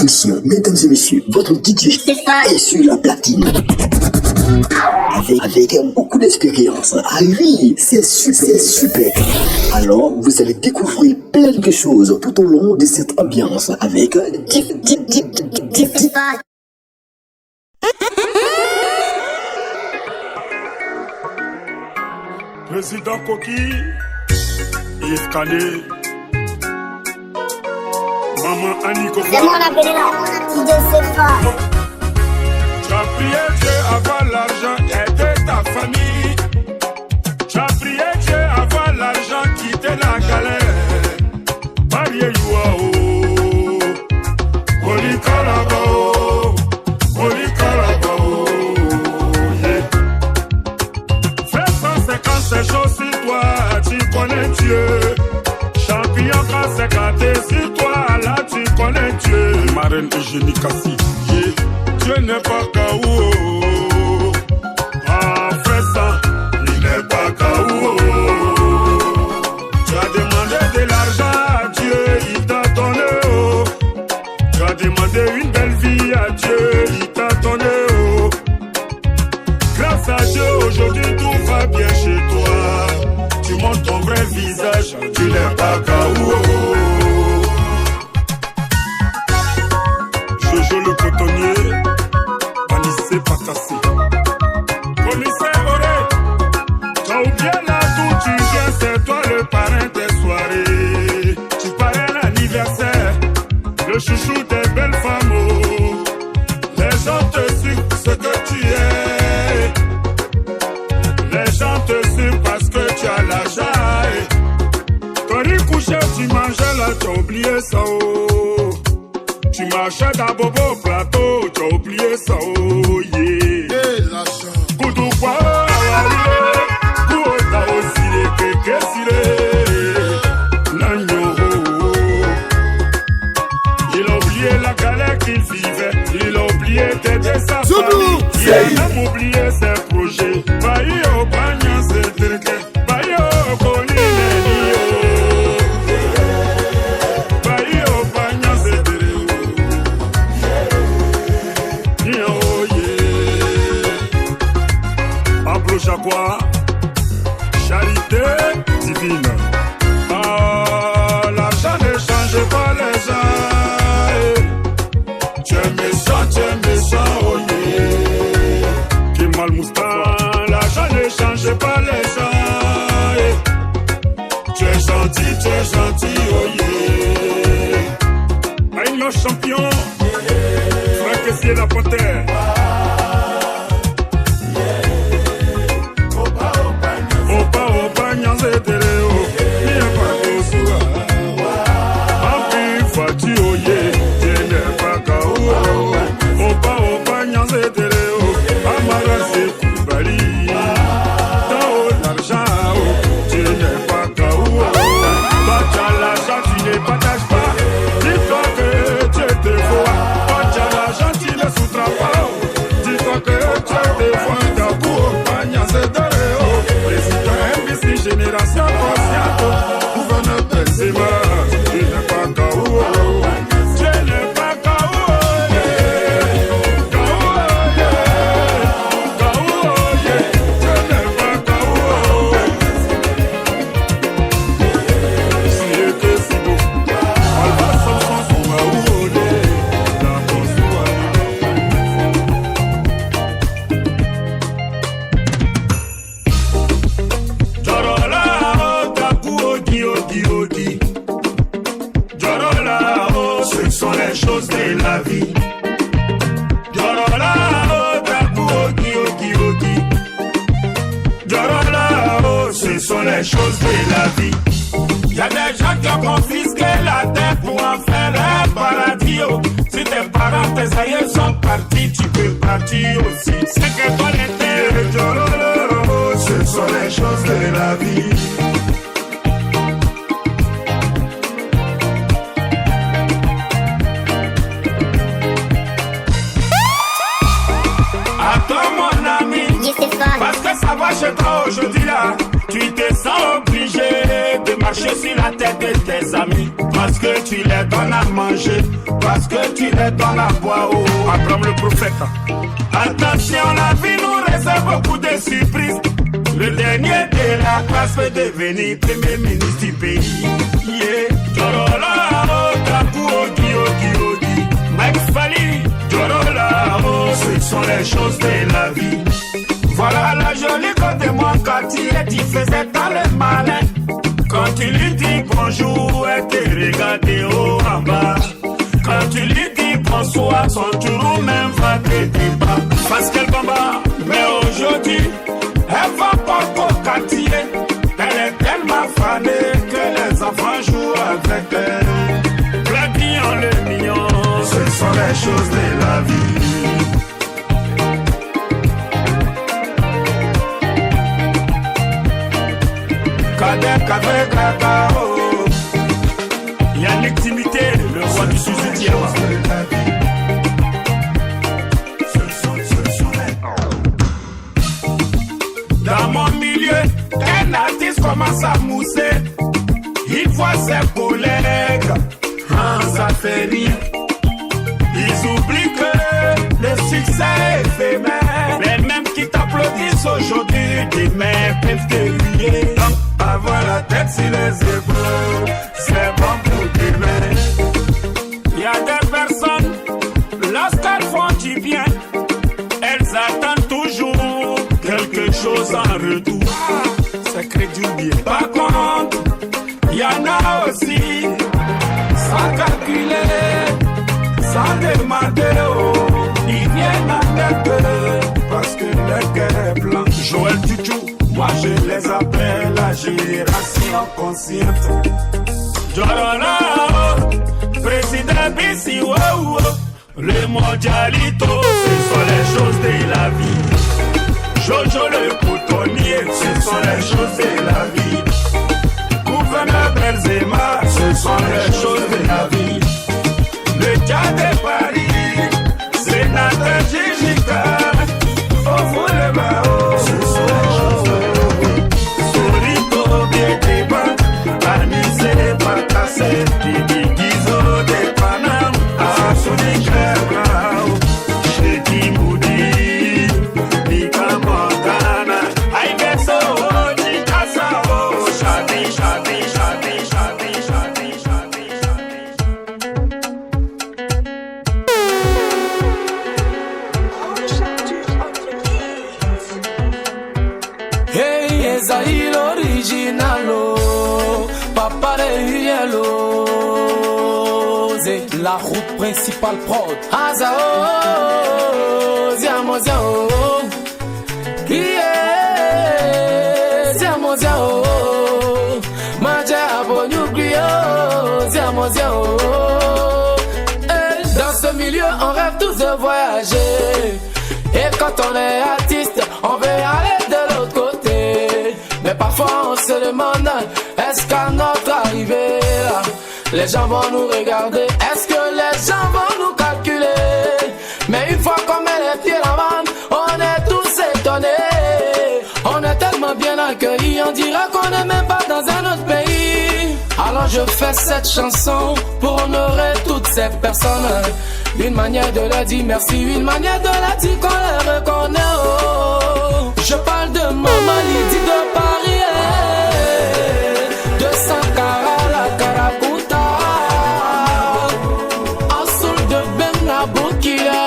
Attention, mesdames et messieurs, votre DJ est sur la platine. Avec beaucoup d'expérience. Ah oui, c'est super. Alors, vous allez découvrir plein de choses tout au long de cette ambiance avec Président Koki, Yves Kané, Maman Annie Kofa. C'est mon appelé là, DJ Sefa. Tu as prié Dieu avoir l'argent, aider ta famille. Tu as prié Dieu avoir l'argent, quitter la galère. Marié Youao, Oli Kalabao, Oli Kalabao. Fais 150, c'est chaud sur toi, tu connais Dieu. Champion quand c'est gâté sur toi, là tu connais Dieu. Marine Eugénie Kassi, Dieu n'est pas K.O. Ah, fais ça, il n'est pas K.O. Tu as demandé de l'argent à Dieu, il t'a donné. Oh. Tu as demandé une belle vie à Dieu, il t'a donné. Oh. Grâce à Dieu, aujourd'hui tout va bien chez toi. Tu montres ton vrai visage, tu n'es pas K.O. Jojo le cotonnier, Anissé Patassi. Commissaire Auré, tu as oublié là d'où tu viens, c'est toi le parrain des soirées. Tu parraines l'anniversaire, le chouchou des belles femmes. Oh. Les gens te suivent ce que tu es. Les gens te suivent parce que tu as l'argent. Quand il couchait, tu mangeais là, tu as oublié ça. Oh. Tu marchais à Bobo Plateau, tu as oublié ça, oh yeah. Koudou kwa awaye, kouota osile, keke sile. Nanyo, il a oublié la galère qu'il vivait, il a oublié d'aider sa famille. Il a même oublié ses projets. Bayo, bagnan, c'est terke, bayo, koni, nenio. Bayo, bagnan, c'est terke. Jaguar, charité divine. Ah, l'argent ne change pas les gens. Tu es méchant, oh yeah. Kimal Moustan, l'argent ne change pas les gens. Tu es gentil, oh yeah. Aïe, nos champions, Franck Essier la panthère. Génération consciente, gouverneur Benzema, tu n'es pas K.O. Tu n'es pas K.O. K.O. Tu n'es pas K.O. Si que si beau, Alba Samson Souma Oulé, la bonsoir. Ce sont les choses de la vie. Ce sont les choses de la vie. Y'a des gens qui ont confisqué la terre pour en faire un paradis. Si tes parents, tes aïeux sont partis, tu peux partir aussi. C'est que toi l'été, ce sont les choses de la vie. Attends mon ami, parce que ça va chez toi aujourd'hui là. Tu te sens obligé de marcher sur la tête de tes amis parce que tu les donnes à manger, parce que tu les donnes à boire. Oh, Abraham le prophète. Attention, la vie nous réserve beaucoup de surprises. Le dernier de la classe peut devenir premier ministre du pays. Yeah. Jorola, oh, Kaku, Ogi, Ogi, Ogi. Mike Fali, Jorola, oh, ce sont les choses de la vie. Voilà la jolie côté moi quand tu faisais dans le malin. Quand tu lui dis bonjour, elle te regarde haut en bas. Quand tu lui dis bonsoir, son tour même va te débat. Parce qu'elle combat, mais aujourd'hui, elle va pas au quartier. Elle est tellement fanée que les enfants jouent avec elle. Plagillon le mignon, ce sont les choses de la vie. Kadek Kakao. Yannick Timité, le roi du Suzuki. Dans mon milieu, un artiste commence à mousser. Il voit ses collègues, ça fait rire. Ils oublient que le succès est éphémère. Les mêmes qui t'applaudissent aujourd'hui, demain peuvent te huer. Avoir la tête sur les épaules, c'est bon pour demain. Il y a des personnes, lorsqu'elles font du bien, elles attendent toujours quelque chose en retour. C'est crédit ou bien. Par contre, il y en a aussi, sans calculer, sans demander, oh, ils viennent en tête parce que le cœur est blanc. Joël Tutu. Moi je les appelle la génération consciente. Jorola, président Bissi, le mondialito, ce sont les choses de la vie. Jojo le boutonnier, ce sont les choses de la vie. Gouverneur Benzema, ce sont les choses de la vie. Le dia de Paris, sénateur Jijika, au vous le bao, ce sont les choses de la vie. Anisé Patassé, Didi Gizo de Panam, Asuni Kebrao, Sheki Moudi, Nika Montana, Aigeso, Jikasa, Shadi, Shadi, Shadi, Shadi, Shadi, Shadi, Shadi. Hey, Esaïl originalo. Papa de Yellow, c'est la route principale prod. Azao, Ziamo Ziao, Ziamo Ziao, Maja Abonyuglio, Ziamo Ziao. Dans ce milieu, on rêve tous de voyager. Et quand on est artiste, on veut aller de l'autre côté. Mais parfois on se demande, est-ce qu'à notre arrivée là, les gens vont nous regarder? Est-ce que les gens vont nous calculer? Mais une fois qu'on met les pieds en bande, on est tous étonnés. On est tellement bien accueillis, on dirait qu'on n'est même pas dans un autre pays. Alors je fais cette chanson pour honorer toutes ces personnes. Une manière de leur dire merci, une manière de leur dire qu'on les reconnaît. Oh, je parle de Maman Lydie de Paris. De Sankara la Karakuta, Azul de Benna Bokia,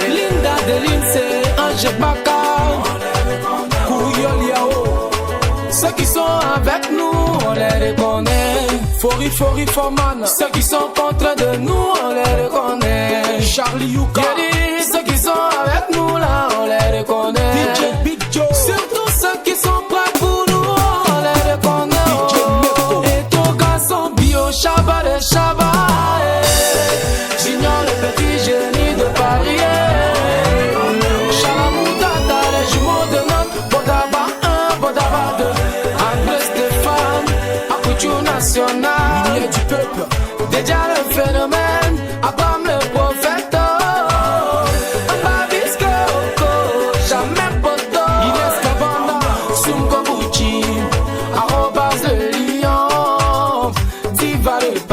Linda de Lindsay, Ange Baka, Kouyol Yao. Ceux qui sont avec nous, on les reconnaît. Fori Fori Foman, ceux qui sont contre de nous, on les reconnaît. Charlie Yuka, ceux qui sont avec nous là, on les reconnaît. DJ Big Joe, surtout ceux qui sont prêts pour nous, on les reconnaît. Et ton garçon bio, Chaba de Chaba, Junior le petit génie de Paris. Chalamouta, les jumeaux de Nantes, Bodaba 1, Bodaba 2, André Stéphane, Akutu National, milieu du peuple, déjà le phénomène, Abraham le prophète, Ababisco, jamais poto, Inès Cavanda,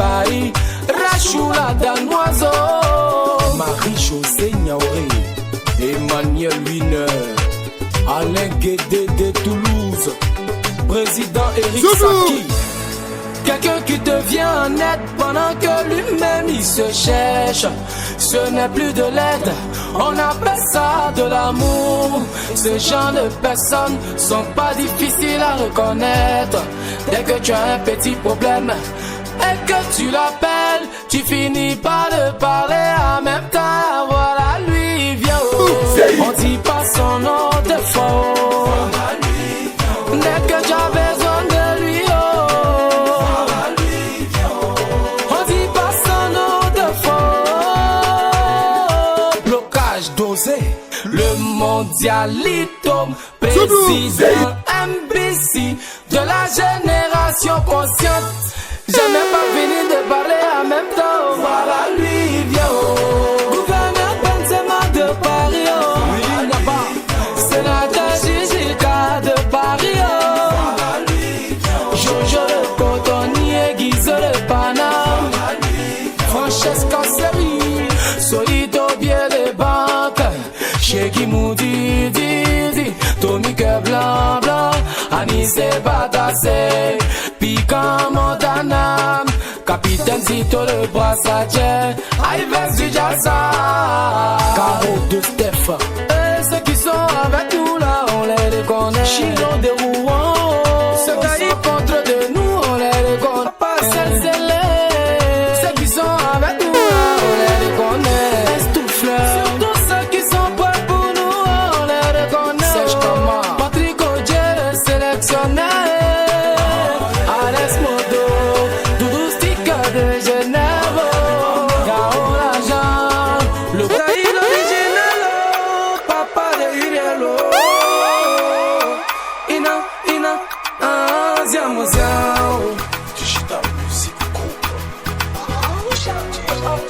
Paris, Rachou la Danoiseau, Marie-Josée Niaoré, Emmanuel Wiener, Alain Guédé de Toulouse, Président Eric Saki. Quelqu'un qui devient honnête pendant que lui-même il se cherche. Ce n'est plus de l'aide, on appelle ça de l'amour. Ce genre de personnes sont pas difficiles à reconnaître. Dès que tu as un petit problème et que tu l'appelles, tu finis par le parler en même temps. Voilà, lui il vient, on dit pas son nom de faux. Dès que tu as besoin de lui, on dit pas son nom de faux. Blocage dosé, le mondialito, président MBC de la génération consciente. Jamais pas fini de parler en même temps. Voilà, lui il vient, gouverneur Benzema de Paris, sénateur Jijika de Paris, Jojo le cotonnier, Guizo le Paname, Francesca Seri, Solito bien les banques, Sheki Moudi, Didi, Tommy que blanc blanc, Anis et Batassé, Piquant Montana, Capitaine Zito le Brassadier, Ivex du Jazza, Caro de Steph. Et ceux qui sont avec nous là, on les connaît. Chilon de Rouen, ceux qui sont contre de nous, on les connaît. Pas celle-celle, ceux qui sont avec nous là, on les connaît. Estoufleur, surtout ceux qui sont prêts pour nous, on les connaît. Sèche comment, Patrick Odier, le sélectionneur. Alex Modo, Doudou Sticker de Genève. Gao l'agent, le Caïd original, papa de Urielo. Ina, ziamo.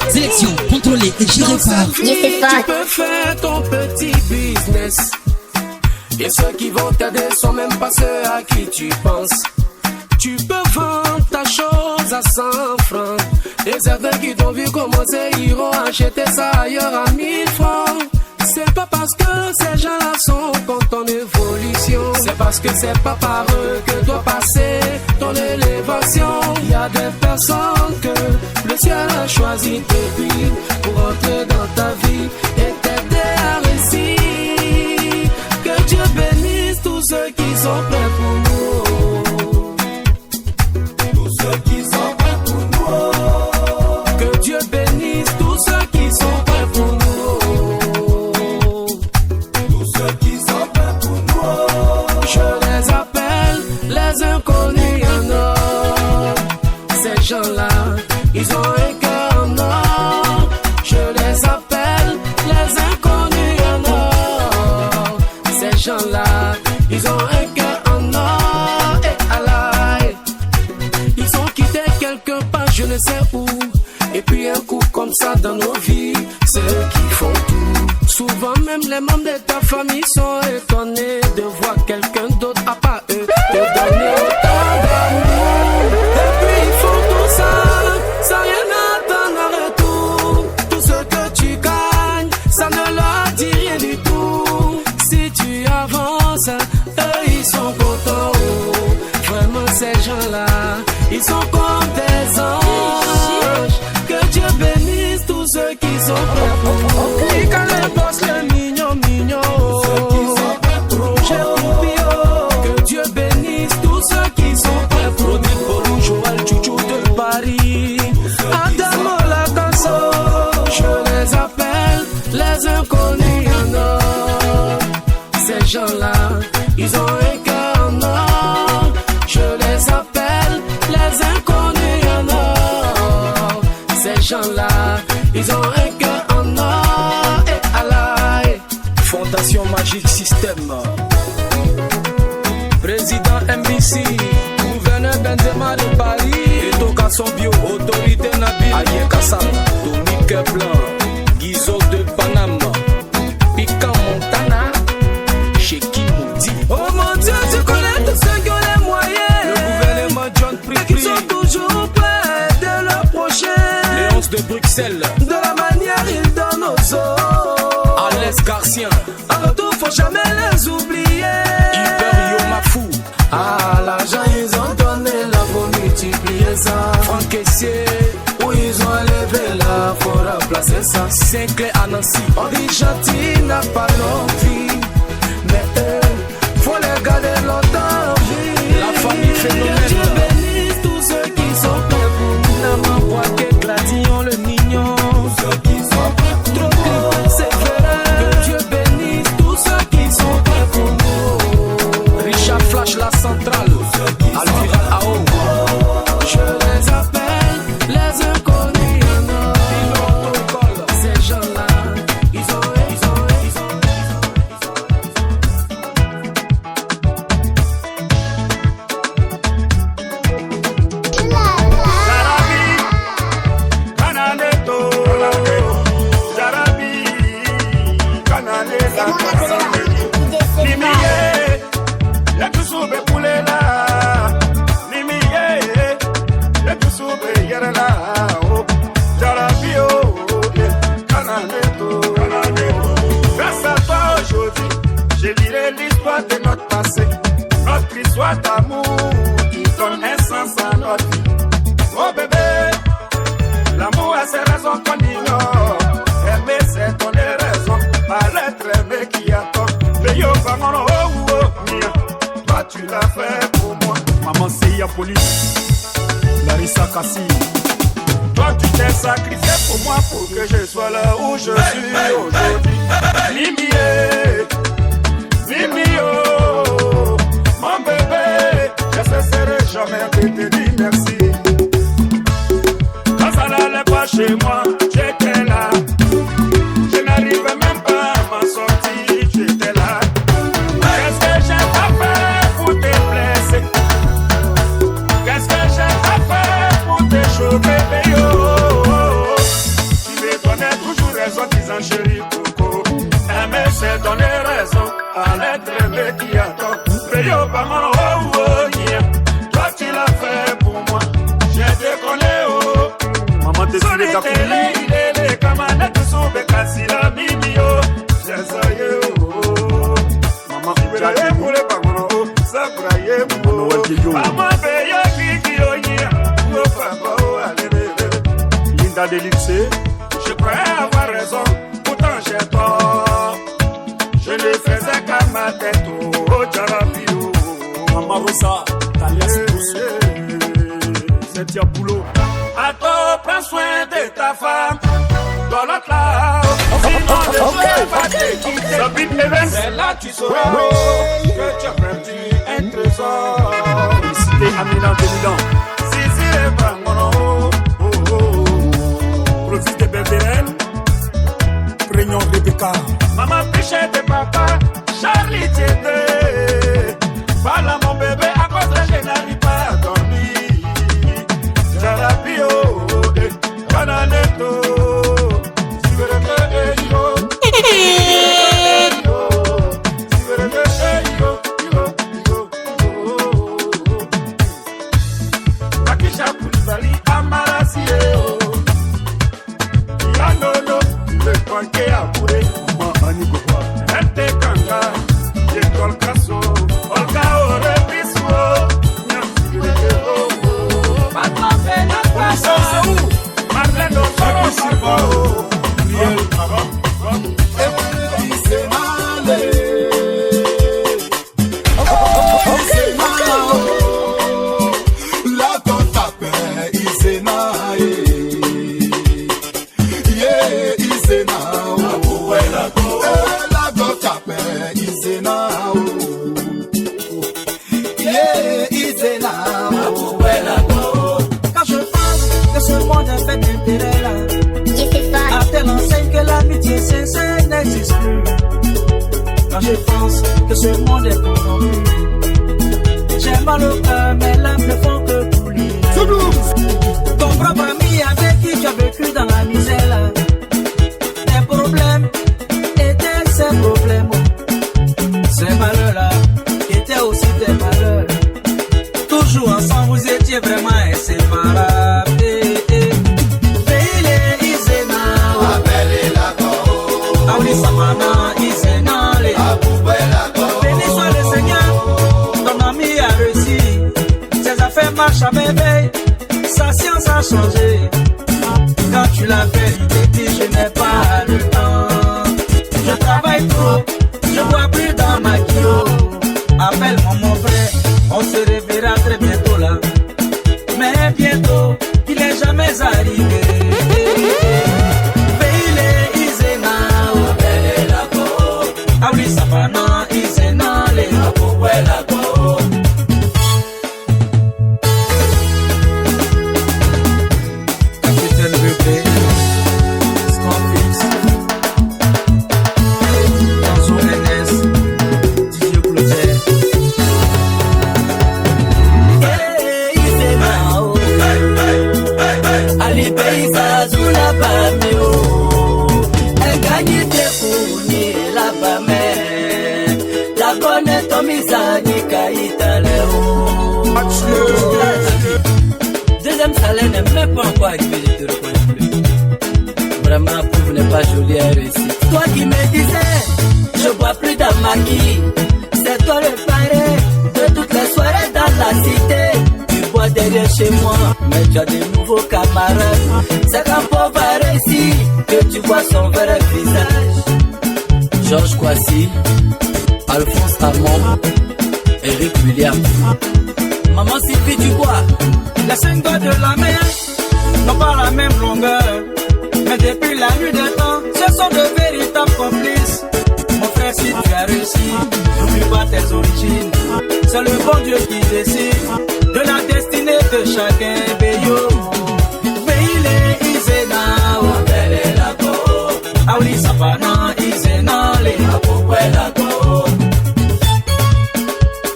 Sélection contrôlée et gérée par Tu peux faire ton petit business. Et ceux qui vont t'aider sont même pas ceux à qui tu penses. Tu peux vendre ta chose à 100 francs. Et certains qui t'ont vu commencer iront acheter ça ailleurs à 1000 francs. C'est pas parce que ces gens-là sont contre ton évolution, c'est parce que c'est pas par eux que doit passer ton élévation. Il y a des personnes que le ciel a choisi depuis pour entrer dans ta vie et t'aider à réussir. Que Dieu bénisse tous ceux qui sont prêts pour nous. Tous ceux qui sont prêts pour nous. Que Dieu bénisse tous ceux qui sont prêts pour nous. Je les appelle les inconnus en or. Ces gens-là, ils ont un cœur en or. Je les appelle les inconnus en or. Ces gens-là, ils ont un cœur en or. Et à la, ils ont quitté quelque part, je ne sais où. Et puis un coup comme ça dans nos vies, c'est eux qui font tout. Souvent même les membres de ta famille sont étonnés de voir quelqu'un d'autre à part eux te donner autant d'amour. Et puis ils font tout ça, sans rien attendre en retour. Tout ce que tu gagnes, ça ne leur dit rien du tout. Si tu avances, eux ils sont contents. Vraiment ces gens-là, ils sont comme des anges. Que Dieu bénisse tous ceux qui sont prêts pour nous. Et quand le boss le mignon, Roger Rubio. Que Dieu bénisse tous ceux qui sont prêts pour nous. Joël Chouchou de Paris, Adamo Lacasso. Je les appelle les inconnus en or. Ces gens-là, ils ont un cœur en or. Je les appelle les inconnus en or. Ces gens-là, ils ont un cœur en or. Et à la Fondation Magic System, Président MBC, Gouverneur Benzema de Paris, Eto Kassobio, Autorité Nabil, Aye Kassam, Dominique Blanc, Guizo de Paname, Piquant Montana, Sheki Moudi. Oh mon Dieu, tu connais tous ceux qui ont les moyens. Le gouvernement John Pri, qui sont toujours prêts de leur de Bruxelles. De la manière ils donnent aux autres. Alès Garcien. En retour, faut jamais les oublier. Hyper Yomafou. Ah, l'argent ils ont donné là, faut multiplier ça. Franck Caissier, où ils ont élevé là, faut remplacer ça. Sinclair à Nancy. On dit gentil n'a pas l'envie, mais faut les garder longtemps en vie. La famille phénoménale. Dieu bénisse tous ceux qui sont prêts pour nous. N'avons pas que Gladillon le mignon. Ceux qui sont prêts pour nous. Trop persévérants. Que Dieu bénisse tous ceux qui sont prêts pour nous. Richard Flash la centrale. Alvira Ao. Je les appelle les inconnus. Ces gens-là, ils ont. Grâce à toi aujourd'hui, je lirai l'histoire de notre passé, notre histoire d'amour qui donne un sens à notre vie. Oh bébé, l'amour a ses raisons qu'on ignore. Aimer c'est donner raison à l'être aimé qui attend. Le yo bangono oh oh mia, toi tu l'as fait pour moi. Maman c'est ya police, Larissa Kassi. Toi tu t'es sacrifié pour moi pour que je sois là où je suis aujourd'hui. Mimi, oh, mon bébé, je cesserai jamais de te dire merci. Quand ça n'allait pas chez moi, j'étais là. Je n'arrivais même pas à m'en sortir, j'étais là. Qu'est-ce que j'ai pas fait pour te blesser? Qu'est-ce que j'ai pas fait pour te choquer, bébé? Tu me donnais toujours raison, disant chérie Coco. Aimer c'est donner raison à l'être aimé qui attend. Bébé, pas mon oh oh yeah. Toi tu l'as fait pour moi, j'ai déconné oh. Maman t'es sur les capouilles. Il est comme un être sous Bekassi la mimi oh. J'ai saillé oh. Maman tu l'as pour les parents oh. Ça braille oh. Maman paye qui oh yeah. Oh papa oh allez bébé. Linda Delixé. Je croyais avoir raison, pourtant j'ai tort. Je ne faisais qu'à ma tête oh Jarabi oh. Maman Rosa, c'est Diabolo. Attends, prends soin de ta femme. Dans l'autre là, sinon je ne vais pas te quitter. Sabine Evans, c'est là tu sauras que tu as perdu un trésor. Félicité Amina Demilan. Si c'est pas mon Provis de Beverel, Prénom Rebecca. Maman Pichet de papa, Charlie Tiété. Voilà mon bébé, à cause de je n'arrive pas à dormir. Jarabio, Cananeto. Quand je pense que ce monde est corrompu, j'ai mal au cœur, mes larmes ne font que couler. Ton propre ami avec qui tu as vécu dans la misère, tes problèmes étaient ses problèmes. Ces malheurs-là étaient aussi tes malheurs. Toujours ensemble, vous étiez vraiment inséparables. Mais il est changé. Quand tu l'as fait, il te dit je n'ai pas le temps. Je travaille trop, je vois plus dans ma kilo. Appelle-moi mon frère, on se reverra très bientôt là. Mais bientôt, il n'est jamais arrivé. Veille Izena, Belle la go. Auli Sapana, Izena, les Apo, la go. Capitaine Bébé, Scorpix, Tanzo NS, DJ Closet. Ali Beisa Zula Bamio, elle gagne des fournis la Bamé, la bonne Tomizani Kaïtaleo. Deuxième salaire n'est même pas encore arrivé, je te reconnais plus. Vraiment, pour ne pas joli et réussi. Toi qui me disais, je bois plus dans ma qui, c'est toi le parrain de toutes les soirées dans la cité. Derrière chez moi, mais tu as des nouveaux camarades. C'est quand pauvre a réussi que tu vois son vrai visage. Georges Kwasi, Alphonse Amon, Eric Williams, Maman Sylvie Dubois. Les 5 gars de la mer n'ont pas la même longueur, mais depuis la nuit des temps, ce sont de véritables complices. Mon frère, si tu as réussi, n'oublie pas tes origines. C'est le bon Dieu qui décide de la destinée de chacun. Beyo, Veille Izena, Belle la go. Auli Sapana, Izena, les Apo, la go.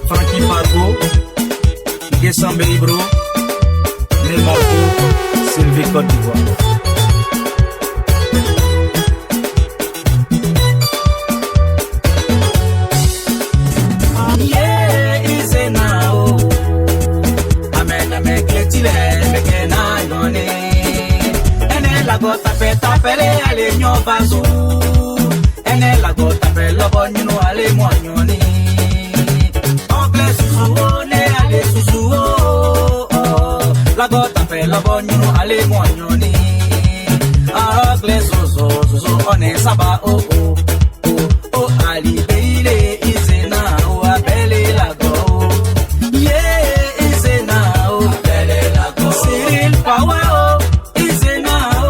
Frankie Pargo, Gessambe Ibro, les Marco, Sylvie Côte d'Ivoire. Tapele ale nyo bazu, ene la go tapele bo nyunu ale mo nyoni. Ongle susu ne ale susu oh, la go tapele bo nyunu ale mo nyoni. Ongle susu one saba oh oh oh ali beile Izena o apele la go. Yeah Izena o apele la go. Cyril Power oh Izena o.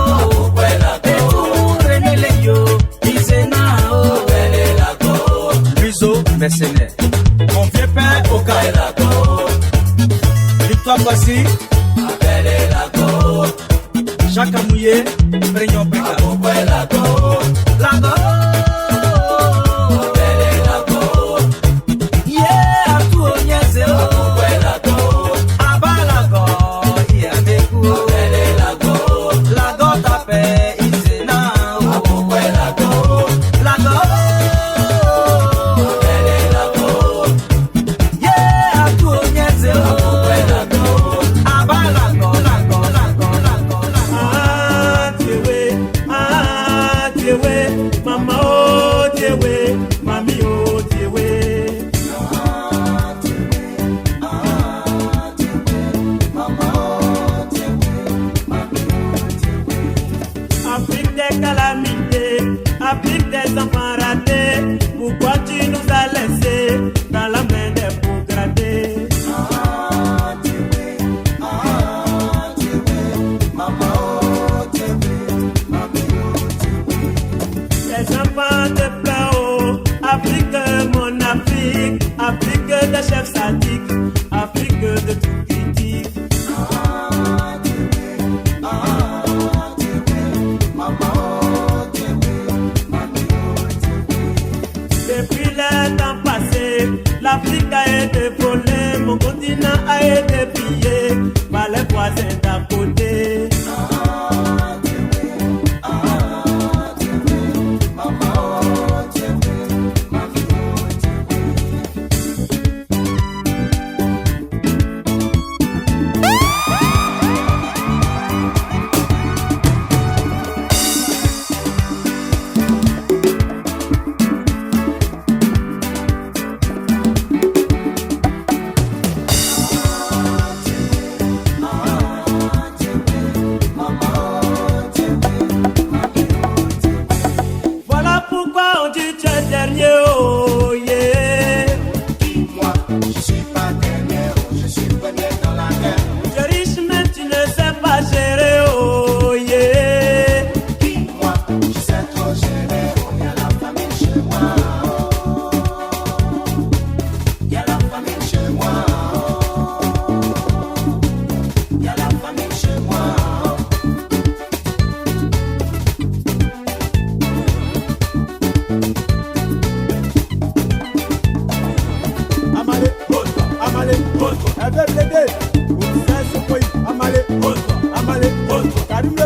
Mercenaire, mon vieux père au cas. Victoire Kwasi, Jacques Amouye, Réunion Péka. La go, yeah, à tout au niaise, Abba la go, yeah, Mekou, la go tapé, Izena, la go. Afrique des calamités, Afrique des enfants ratés. Pourquoi tu nous as laissés dans la main des beaux gradés? Les enfants de Plao, Afrique, mon Afrique, Afrique de chefs sadiques, Afrique de tout critique.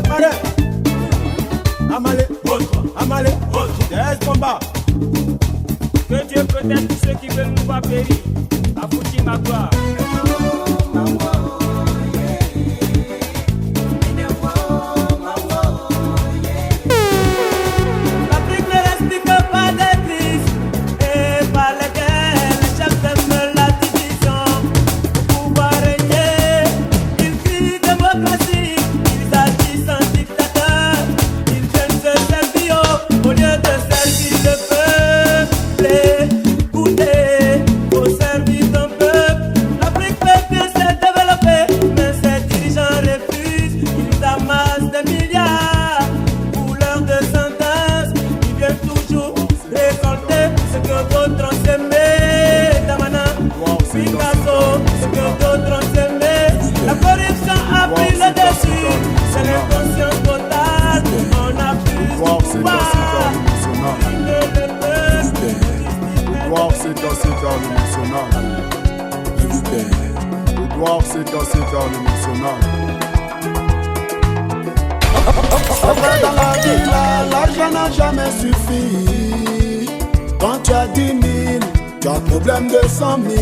parrain. Amalé, Amalé, des combats. Que Dieu protège tous ceux qui veulent nous voir périr. A foutu ma gloire. L'Afrique ne respire que par des crises et par lesquelles les chefs aiment la division. Pour pouvoir régner, ils crient démocratie, ils agissent en dictateur, ils viennent se servir au lieu de servir le peuple. Écoutez, au service d'un peuple, l'Afrique peut bien se développer, mais ses dirigeants refusent, ils amassent des milliards pour leur descendance, ils viennent toujours récolter ce que d'autres ont semé. Damana, Picasso, ce que d'autres ont semé. La corruption a pris le dessus, c'est l'inconscience totale, on a plus de pouvoir. Edouard, c'est assez dans le national. Edouard, c'est assez dans le national. Dans la vie, l'argent n'a jamais suffi. Quand tu as 10 000, tu as problème de 100 000.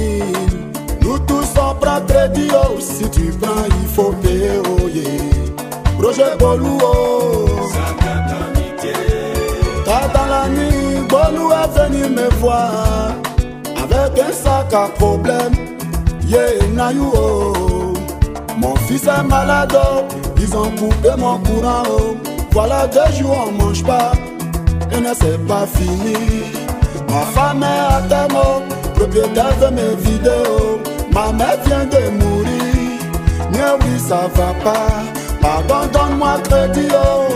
Nous tous on prend crédit, oh. Si tu prends, il faut payer, oh yeah. Roger Bolou, oh. Tard dans la nuit, Bolou est venu me voir avec un sac à problème. Yeah, Nayou, oh. Mon fils est malade, oh. Ils ont coupé mon courant, oh. Voilà 2 jours on mange pas et ne c'est pas fini. Ma femme est à terme, oh. Propriétaire de mes vidéos. Ma mère vient de mourir. Mais oui, ça va pas. Pardon, donne-moi crédit, oh.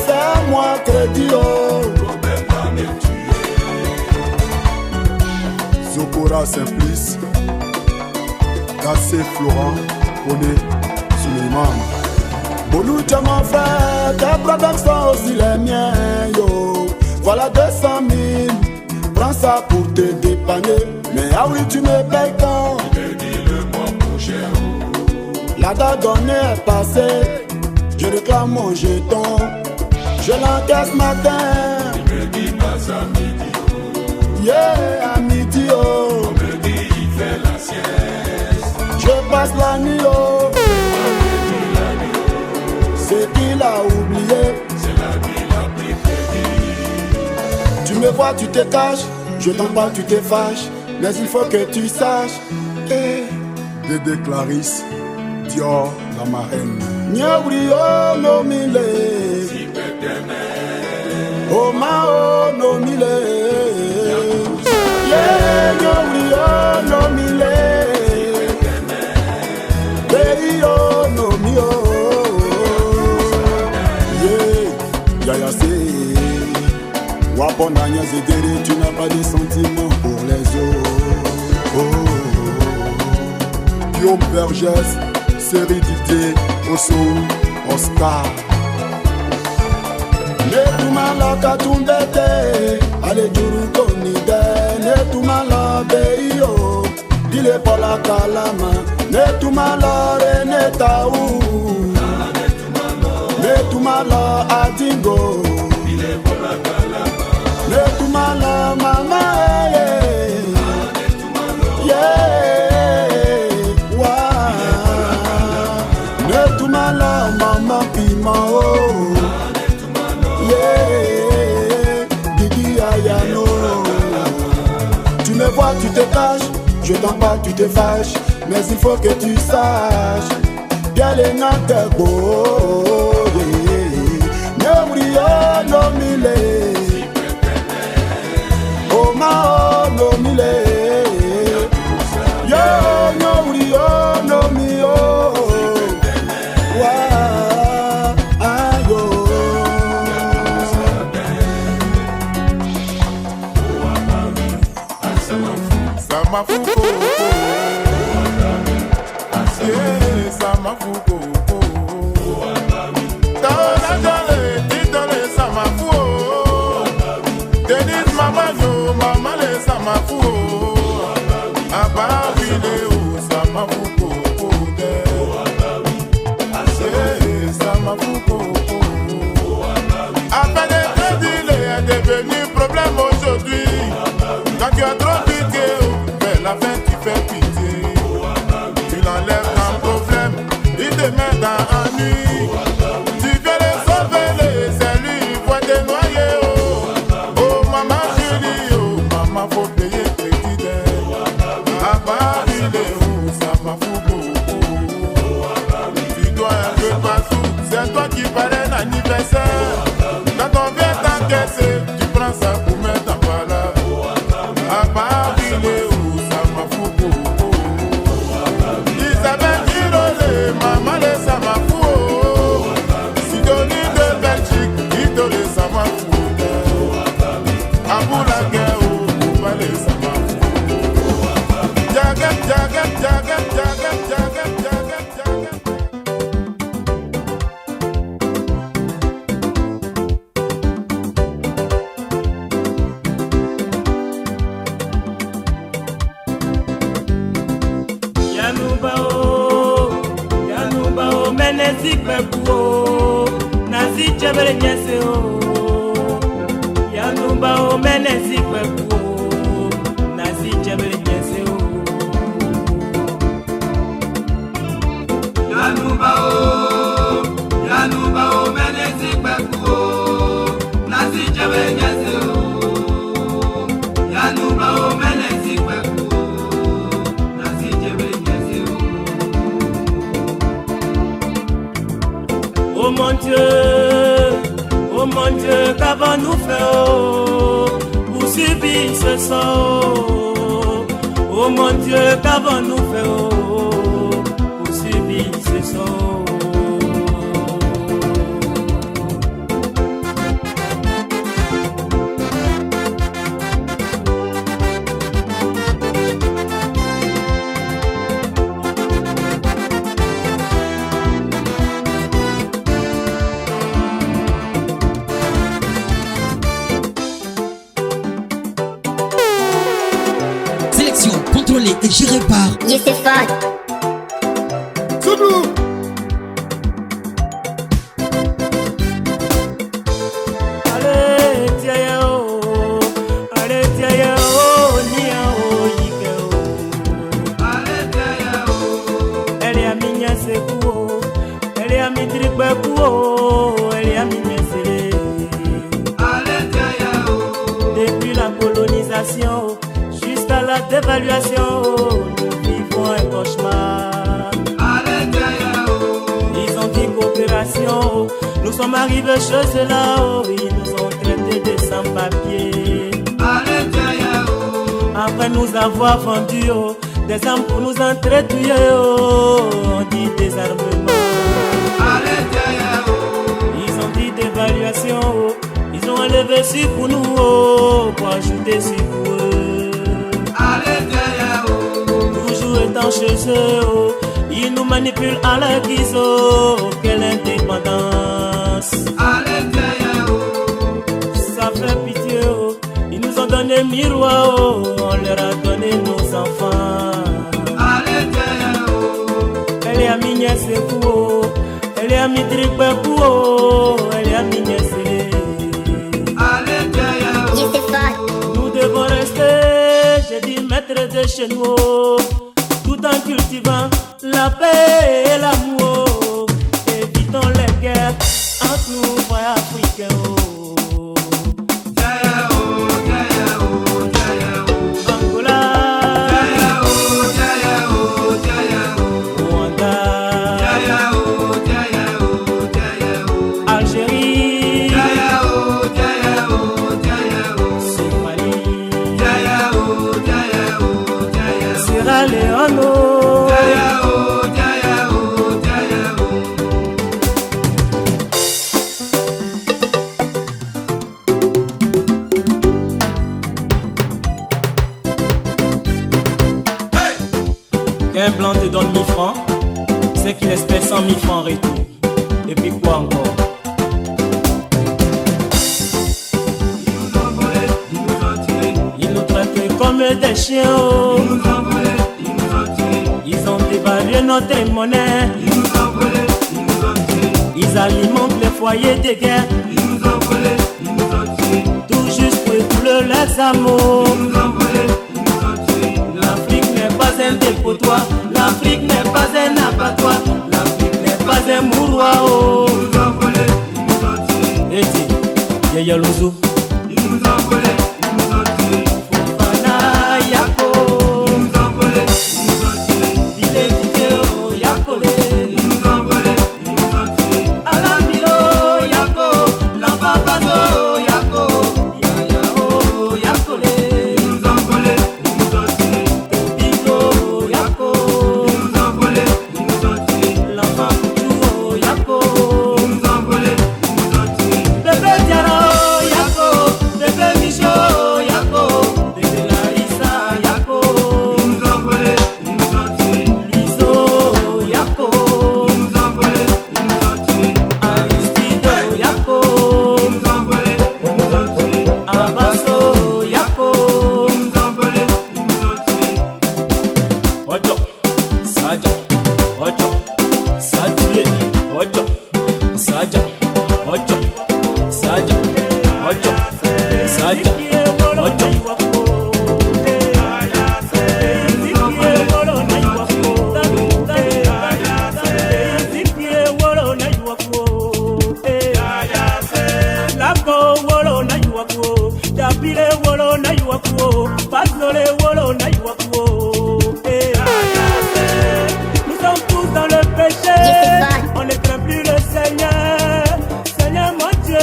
Fais-moi crédit, oh. Zokora Simplice, Gassé Florent, Oné Suleiman. Bolou, tu es mon frère, tes problèmes sont aussi les miens, yo. Voilà 200 000, prends ça pour te dépanner. Mais ah oui, tu me payes quand? Dis-le-moi mon cher. La date donnée est passée, je réclame mon jeton. Je l'encaisse matin. Il me dit pas à midi, oh. Yeah, à midi, oh. On me dit il fait la sieste. Je passe la nuit, oh. C'est qu'il a oublié. C'est la nuit la plus crédit. Tu me vois, tu te caches. Je t'en parle, tu te fâches. Mais il faut que tu saches. Dédé Clarisse, Dior, la marraine. Nyabrio no mile. Oh ma oh no mile. Yeah, nyabrio no mile. Baby oh no mio. Yaya c'est Wapondania Zedere, tu n'as pas de sentiments pour les autres. Oh. Guillaume Vergès, série Didier, Osso, Oscar. Netumala Katumbete, allez Juru Konide, Netumala Beio, Dile Pola Kalama, Netumala Renetaou. Netumala Adingo, Netumala Mama, yeah, wow. Netumala Mama Pima, yeah, Didi Ayano. Tu me vois, tu te caches, je t'en parle, tu te fâches, mais il faut que tu saches. Bien les nantes beaux. No mile, oh ma oh no mile, yo no rio no mio, wa ayo. Sama fuko, yeah, sama fuko. Sama fuko. des mains dans la nuit. Tu viens les sauver, c'est lui, il va te noyer. Oh maman Julie, oh maman faut payer crédit d'aide. À Paris, ça m'a fou beaucoup. Tu dois un peu partout, c'est toi qui parraine l'anniversaire. Quand on vient t'encaisser, tu prends ça pour mettre en valeur. À Paris, ça m'a fou beaucoup. Isabelle Girolé, maman les ça m'a fou. Sidonie de Belgique, Idolé ça m'a fou. Abou la guerre, Oubalé ça m'a fou. Jagat, jagat, jagat, jagat, jagat, jagat, jagat. Yanubao, menezi kwepuo, nazi chebele nyeseo. Yanubao, menezi kwepuo, nazi chebele nyeseo. Yanubao, menezi kwepuo, nazi chebele nyeseo. Yanubao, menezi kwepuo, nazi chebele nyeseo. Oh mon Dieu, qu'avons-nous fait pour subir ce sort? Oh mon Dieu, qu'avons-nous fait pour subir ce sort? Sélection contrôlée et gérée par Youssefat. Soudou. Allez, tiens, nia, yike, Allez, tiens, elle est à minya sekou, elle est à midribe kou, elle est à minya sele. allez, tiens, Depuis la colonisation jusqu'à la dévaluation, nous vivons un cauchemar. allez, tiens, Ils ont dit coopération, nous sommes arrivés chez ceux-là, ils nous ont traités de sans-papiers. allez, tiens, Après nous avoir vendu des armes pour nous entretuer, on dit désarmement. allez, tiens, Ils ont dit dévaluation, ils ont enlevé ci pour nous, pour ajouter ci pour eux. allez, tiens, Toujours étant chez eux, ils nous manipulent à la guise, quelle indépendance. allez, tiens, Ça fait pitié, ils nous ont donné miroir, on leur a donné nos enfants. allez, tiens, Elle est à Mignès Sekou, elle est à Midribebou, elle est à Mignès. allez, tiens, Youssefat. Nous devons rester, j'ai dit maître de chez nous, tout en cultivant la paix et l'amour. Évitons les guerres entre nous, frères africains. Angola, Rwanda, Algérie, Somalie, Sierra Leone. Qu'un blanc te donne 1000 francs, c'est qu'il espère 100 000 francs en retour. Et puis quoi encore? Ils nous traitent comme des chiens, oh. Ils ont dévalué notre monnaie. Ils alimentent les foyers de guerre. Tout juste pour écouler leurs amours. L'Afrique n'est pas un dépotoir, l'Afrique n'est pas un abattoir, l'Afrique n'est c'est Mourwa. nous ont volé, ils nous ont tués. Et dit, Yaya Louzou. Ils nous ont volé, ils nous ont tués. Fofana Yako. Ils nous ont volé, ils nous ont tués. Il est vidéo Yakole. Ils nous ont volé, ils nous ont tués. Alamiro Yako. Lampapazo Yako. Yaya o Yakole. Ils nous ont volé, ils nous ont tués. Bigo Yako. Ils nous ont volé, ils nous ont tués. L'enfant Kouchou Yako. Ils nous ont volé, ils nous ont tués. Bébé Diaro Yako. Bébé Micho Yako. Bébé Larissa Yako. Ils nous ont volé, ils nous ont tués. Liso Yako. Ils nous ont volé, ils nous ont tués. Aristido Yako. Ils nous ont volé, ils nous ont tués. Abaso Yako. Ils nous ont volé, ils nous ont tués. Ocho, Saja, Ocho, Sadule, Ocho, Saja, Ocho, Saja, Ocho, Saja, Ocho. Nous sommes tous dans le péché, on ne craint plus le Seigneur. Seigneur mon Dieu,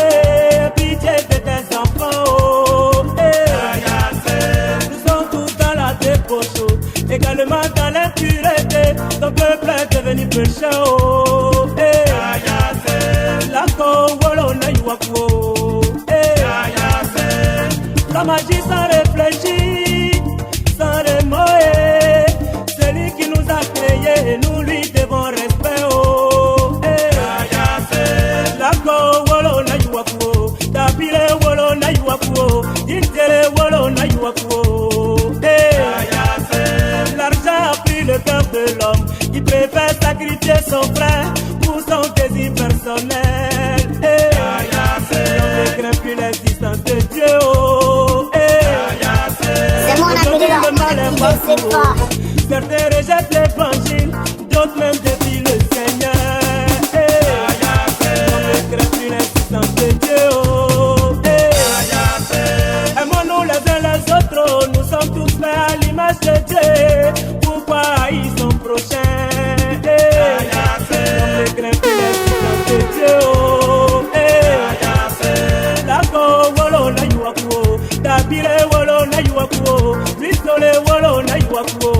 pitié de tes enfants. Oh, nous sommes tous dans la débauche, également dans l'impureté. Ton peuple est devenu pécheur. Oh, la Kowolo na yuakuo. La magie sans réfléchir, sans remoer. Celui qui nous a créés, nous lui devons respect. Oh, la Kowolo na yuakuo. Tapile wolo na yuakuo. Dintere wolo na yuakuo. L'argent a pris le cœur de l'homme. Il préfère sacrifier son frère pour son désir personnel. On ne craint plus l'existence de Dieu. Oh, C'est mon appelé là, qui ne sait pas. certains rejettent l'évangile, d'autres même défient le Seigneur. On ne craint plus l'existence de Dieu. Oh, aimons-nous les uns les autres, nous sommes tous faits à l'image de Dieu. Pourquoi haïr son prochain? On ne craint plus l'existence de Dieu. Oh, la Kowolo na yuakuo, Dabile wolo na yuakuo, Listole wolo na yuakuo.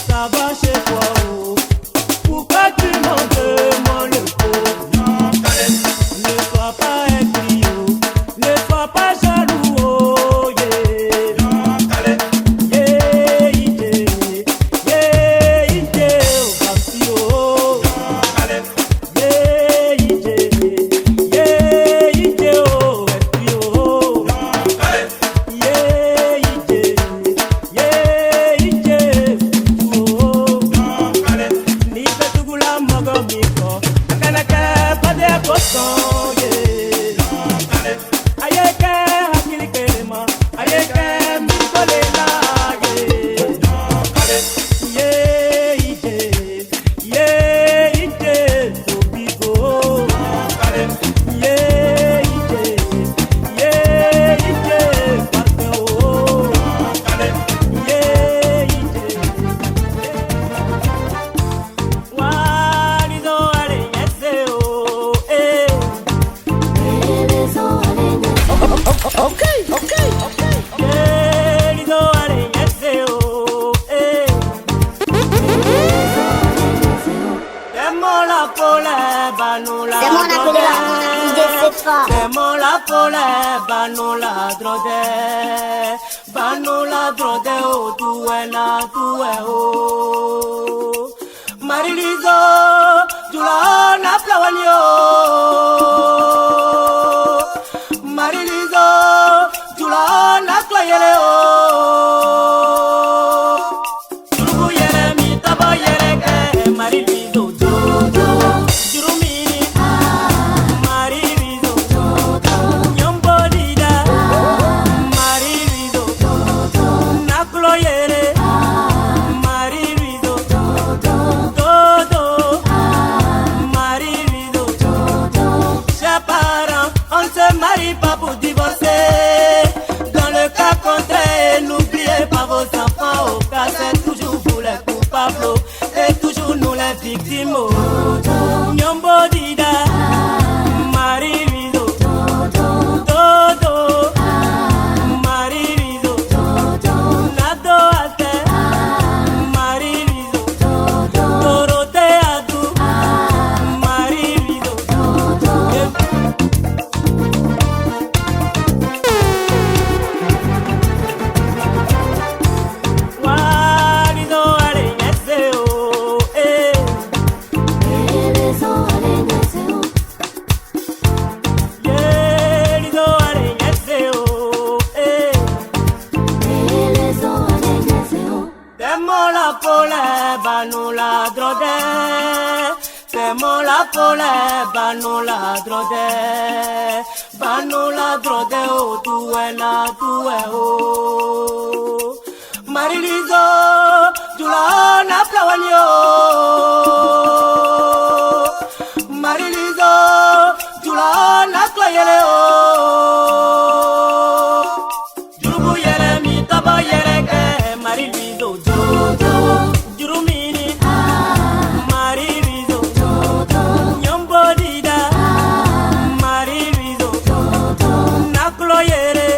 Ça va chez toi, oh. pole, banu la drode, o tuena tue o. Marilizo, jula na plawanyo. Marilizo, jula na kloyele o. Jurugu yere mi taba yere ke, marilizo jojo. Jurumini, marilizo jojo. Nyombo dida, marilizo jojo. Na kloyele, marilizo jojo. Dodo, marilizo jojo. Chers parents, on se marie pas pour divorcer. Dans le cas contraire, n'oubliez pas vos enfants au cas, c'est toujours vous les coupables et toujours nous les victimes. Nyombo dida, marilizo, dodo, marilizo, nado ate, marilizo, torote adu, marilizo. Walizo alenyeseo, yelizo alenyeseo, Temo la pole, banu la drode, temo la pole, banu la drode, o tuena tue o. Marilizo, jula na plawanyo. Marilizo, jula na kloyele o. Jurugu yere mi taba yere ke, marilizo jojo. Jurumini, marilizo jojo. Nyombo dida, marilizo jojo. Na kloyere,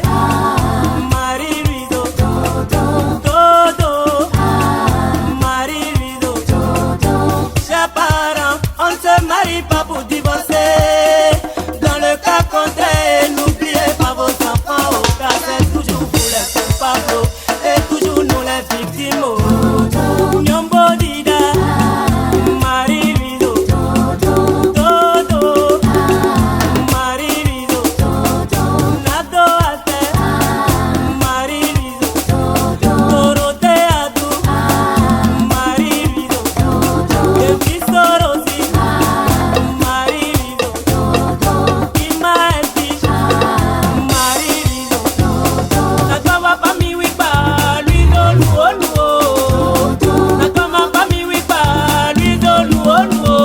marilizo jojo. Dodo, marilizo jojo. Chers parents, on se marie pas pour divorcer. Dans le cas contraire, n'oubliez pas vos enfants au cas, c'est toujours vous les coupables et toujours nous les victimes. Nyombo dida, marilizo, dodo, marilizo, nado ate, marilizo, torote adu, marilizo, episorosi, marilizo, imaeti, marilizo, nakama pa mi wipa, luizo luoluo, nakama pa mi wipa, luizo luoluo,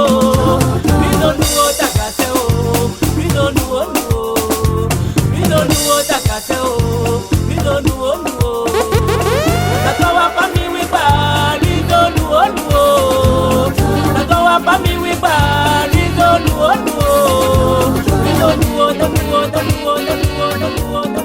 luizo luo takase o, luizo luoluo, luizo luo takase o, luizo luoluo, nakama pa mi wipa, luizo luoluo, nakama pa mi wipa, luizo luoluo, luizo luo, luo, luo, luo, luo, luo, luo.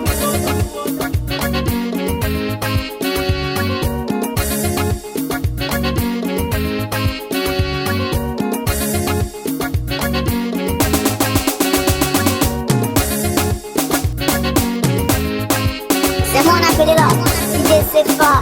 C'est mon appelé là, je sais pas.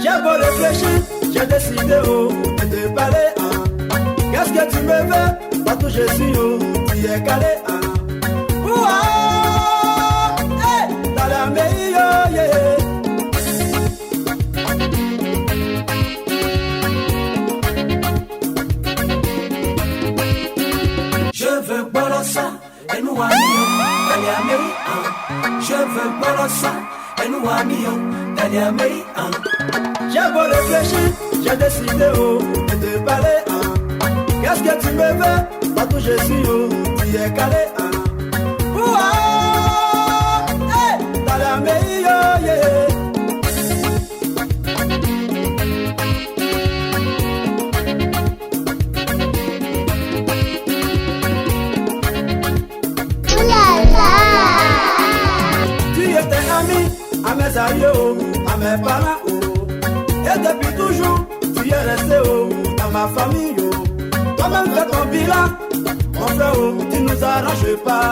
J'ai beau réfléchir, j'ai décidé oh, de te parler. Qu'est-ce que tu me veux? Partout je suis, oh, tu es calé. Ouah, hey, dans la meilleure, yeah. Je veux Bolossa et nous allons aller à Amérique. Je veux Bolossa et nous amis, d'aller à Mei. J'ai beau réfléchir, j'ai décidé de te parler. Qu'est-ce que tu me veux? Partout je suis, tu es calé. D'aller à Mei, yeah. À mes amis, à mes parents, et depuis toujours, tu es resté dans ma famille. Toi-même fais ton bilan, mon frère, tu nous arranges pas.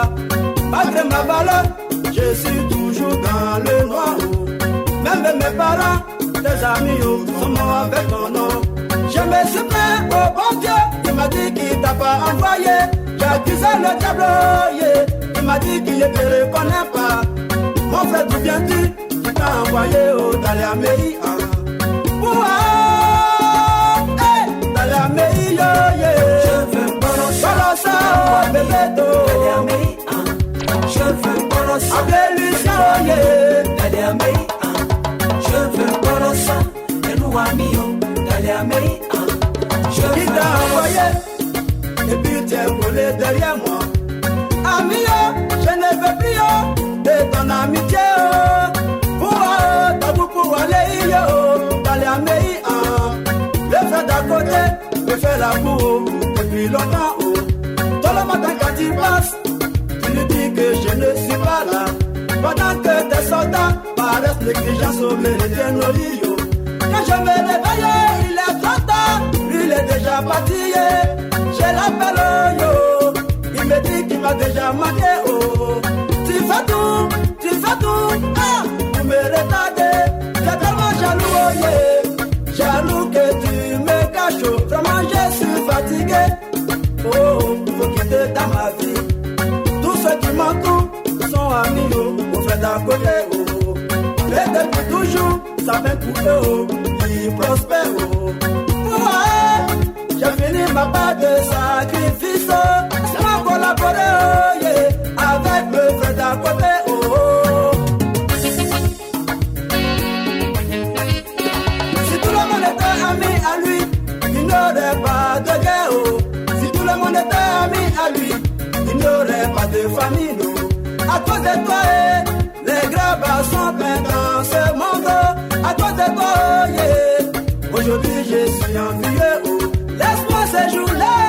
Malgré ma valeur, je suis toujours dans le noir. Même mes parents, tes amis, sont morts avec ton nom. Je me suis plaint au bon Dieu, il m'a dit qu'il t'a pas envoyé. J'accusais le diable, il m'a dit qu'il ne te reconnaît pas. Mon frère, d'où viens-tu? Tu t'as envoyé d'aller à Mei. D'aller à Mei, je veux Borossa, bébé d'aller à Mei. Je veux Borossa, Abdelucia, d'aller à Mei. Je veux Borossa, et nous amis, d'aller à Mei. Je veux envoyé, et puis tu es volé derrière moi. Ami, je ne veux plus de ton amitié. T'as beaucoup allé d'aller à Mei. Le frère d'à côté me fait la boue depuis longtemps. Tout le matin quand il passe, tu lui dis que je ne suis pas là. Pendant que tes soldats paraissent négligents sur les Rio. Quand je me réveille, il est trop tard. Lui il est déjà parti. Je l'appelle yo. Il me dit qu'il m'a déjà manqué. Tu fais tout, pour me retarder. J'ai tellement jaloux, jaloux que tu me caches. Vraiment je suis fatigué. Faut quitter dans ma vie. Tous ceux qui m'entourent sont amis, au fait d'à côté. Et depuis toujours, ça m'a coupé, ils prospèrent. J'ai fini ma part de sacrifice. Ça m'a collaboré avec le frère d'à côté. Si tout le monde était ami à lui, il n'aurait pas de guerre. Si tout le monde était ami à lui, il n'aurait pas de famille. À cause de toi, les graves sont peints dans ce monde. À cause de toi, aujourd'hui je suis envieux. Laisse-moi séjourner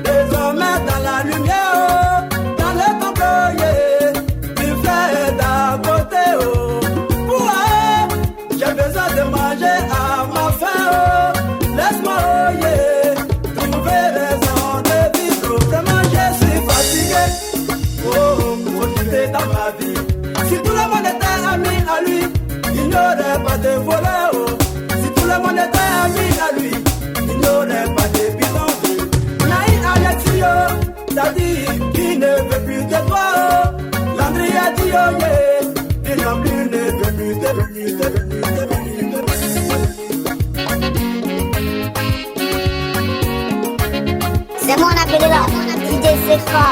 désormais dans la lumière, dans le temple, du frère d'à côté. J'ai besoin de manger à ma faim. Laisse-moi trouver raison de vivre. Vraiment je suis fatigué. Faut quitter dans ma vie. Si tout le monde était ami à lui, il n'aurait pas de voleur. Si tout le monde était ami à lui, il n'aurait pas de bidon. Naïd Alexio, t'as dit qu'il ne veut plus de toi. Landry a dit il non plus ne veut plus de lui. C'est mon appel là, DJ Sefa.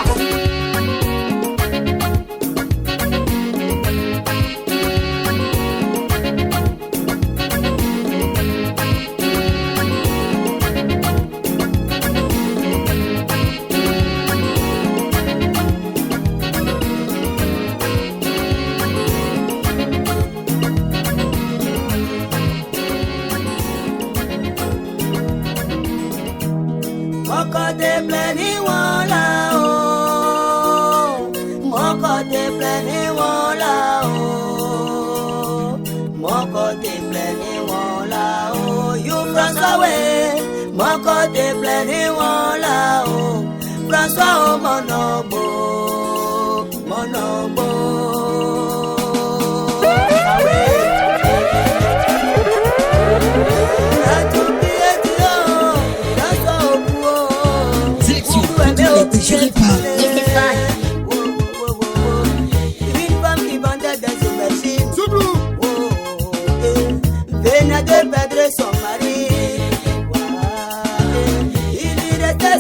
Mon côté plein de là-haut, François au monobo, Sélection contrôlée et gérée par une femme qui vendait des aubergines, venait de perdre son mari.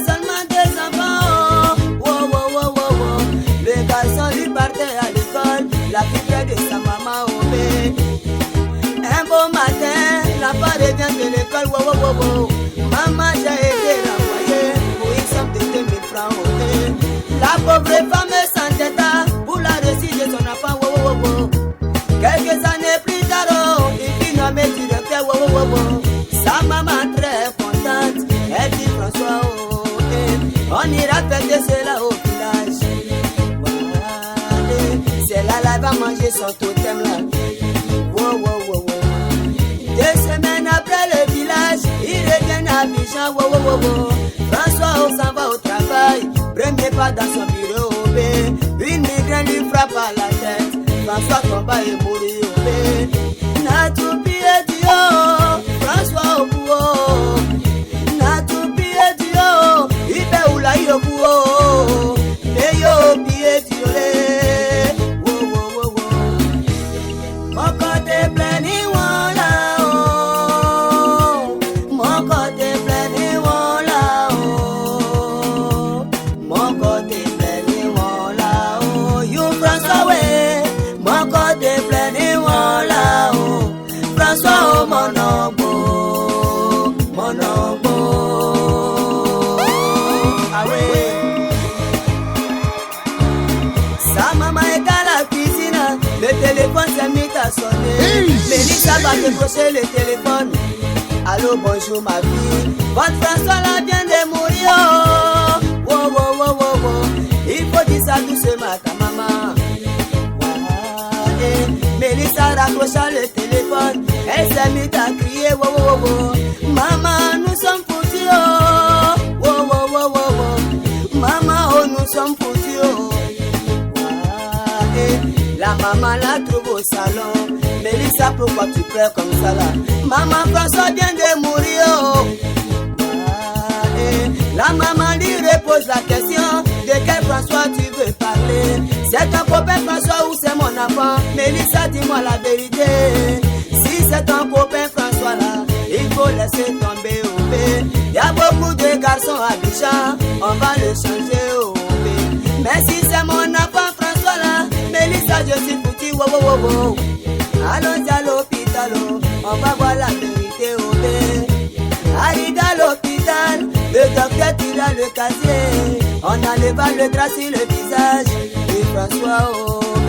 Seulement des enfants, le garçon lui partait à l'école, la fille de sa maman. l'école, wow, wow, wow, wow. Maman, j'ai été renvoyée pour une somme de 2000 francs au nez. La pauvre femme s'entêta pour la réussite de son enfant, wow, wow, wow. Quelques années plus tard, il fit nommer directeur, wow, wow, wow. Sa maman très contente, elle dit François, oh, on ira fêter cela au village. C'est là, là, va manger son totem là. Wow, wow, wow, wow. 2 semaines après le village, il revient à Abidjan, wow, wow, wow, wow. François oh, s'en va au travail, premier pas dans son bureau, oh, une migraine lui frappe à la tête. François tomba et mourit, oh, n'a tout pillé du haut, François au bout, n'a tout pillé du haut, il fait ou là il au bout, mais yo pillé du haut. Le téléphone s'est mis à sonner. Mélissa va décrocher le téléphone. Allô, bonjour ma fille. Votre François là vient de mourir. Oh, wow, wow, wow, wow, wow. Il faut dire ça doucement à ta maman. Mélissa raccrocha le téléphone. Elle s'est mise à crier. Wow, wow, wow. Maman, nous sommes foutus. Oh, wow, wow, wow, wow. Maman, oh, nous sommes foutus. Oh. La maman la trouve au salon. Mélissa, pourquoi tu pleures comme ça là? Maman François vient de mourir. Oh. La maman lui repose la question. De quel François tu veux parler? C'est ton copain François ou c'est mon enfant? Mélissa, dis-moi la vérité. Si c'est ton copain François là, il faut laisser tomber au B. Y a beaucoup de garçons à Abidjan, on va le changer au B. Mais si c'est mon enfant François là, Mélissa, je suis foutu, wow, wow, wow, wow. Allons à l'hôpital, on va voir la vérité au B. Arrive à l'hôpital, le docteur tira le casier. On enleva le drap sur le visage de François au B.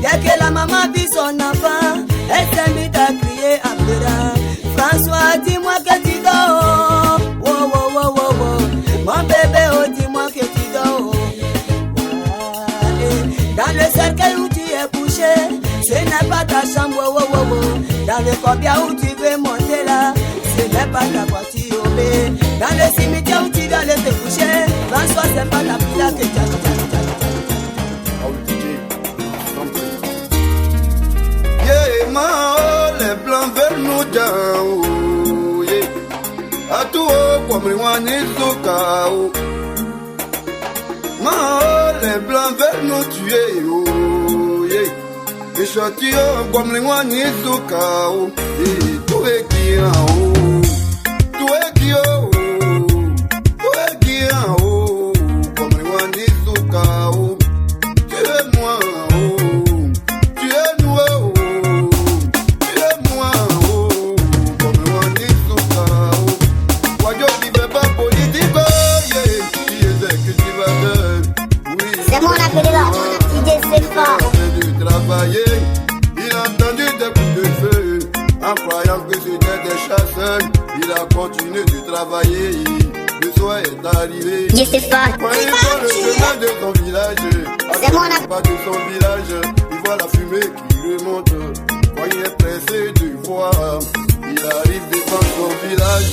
Dès que la maman vit son enfant, elle s'est mise à crier en pleurant. François, dis-moi que tu dors. Wow, wow, wow, wow, wow. Mon bébé, oh, dis-moi que tu dors. Dans le cercueil où tu es couché, ce n'est pas ta chambre, wow, wow, wow, wow. Dans le corbillard où tu veux monter là, ce n'est pas ta voiture, oh, dans le cimetière où tu vas aller te coucher, François, c'est pas ta pila que tu as. Yeah, man, les blancs veulent nous down, yeah. A tout comme les moines au man, les blancs veulent nous tuer, oh, yeah. Les châtillons comme les moines au chaos, et tout est qui en haut, tout est qui en haut, tout est qui en haut, comme les moines au chaos. Tu es moi, oh, tu es nous, oh, tu es moi, oh, comme les moines au chaos. Moi, je dis pas politique, yeah, qui est cultivateur. C'est mon appelé là, DJ Sefa. Il a travaillé, il a entendu des coups de feu, en croyant que c'était des chasseurs. Il a continué de travailler, le soir est arrivé. DJ Sefa. Quand il voit le chemin de son village, c'est mon pas de son village, il voit la fumée qui remonte. Quand il est pressé de voir, il arrive devant son village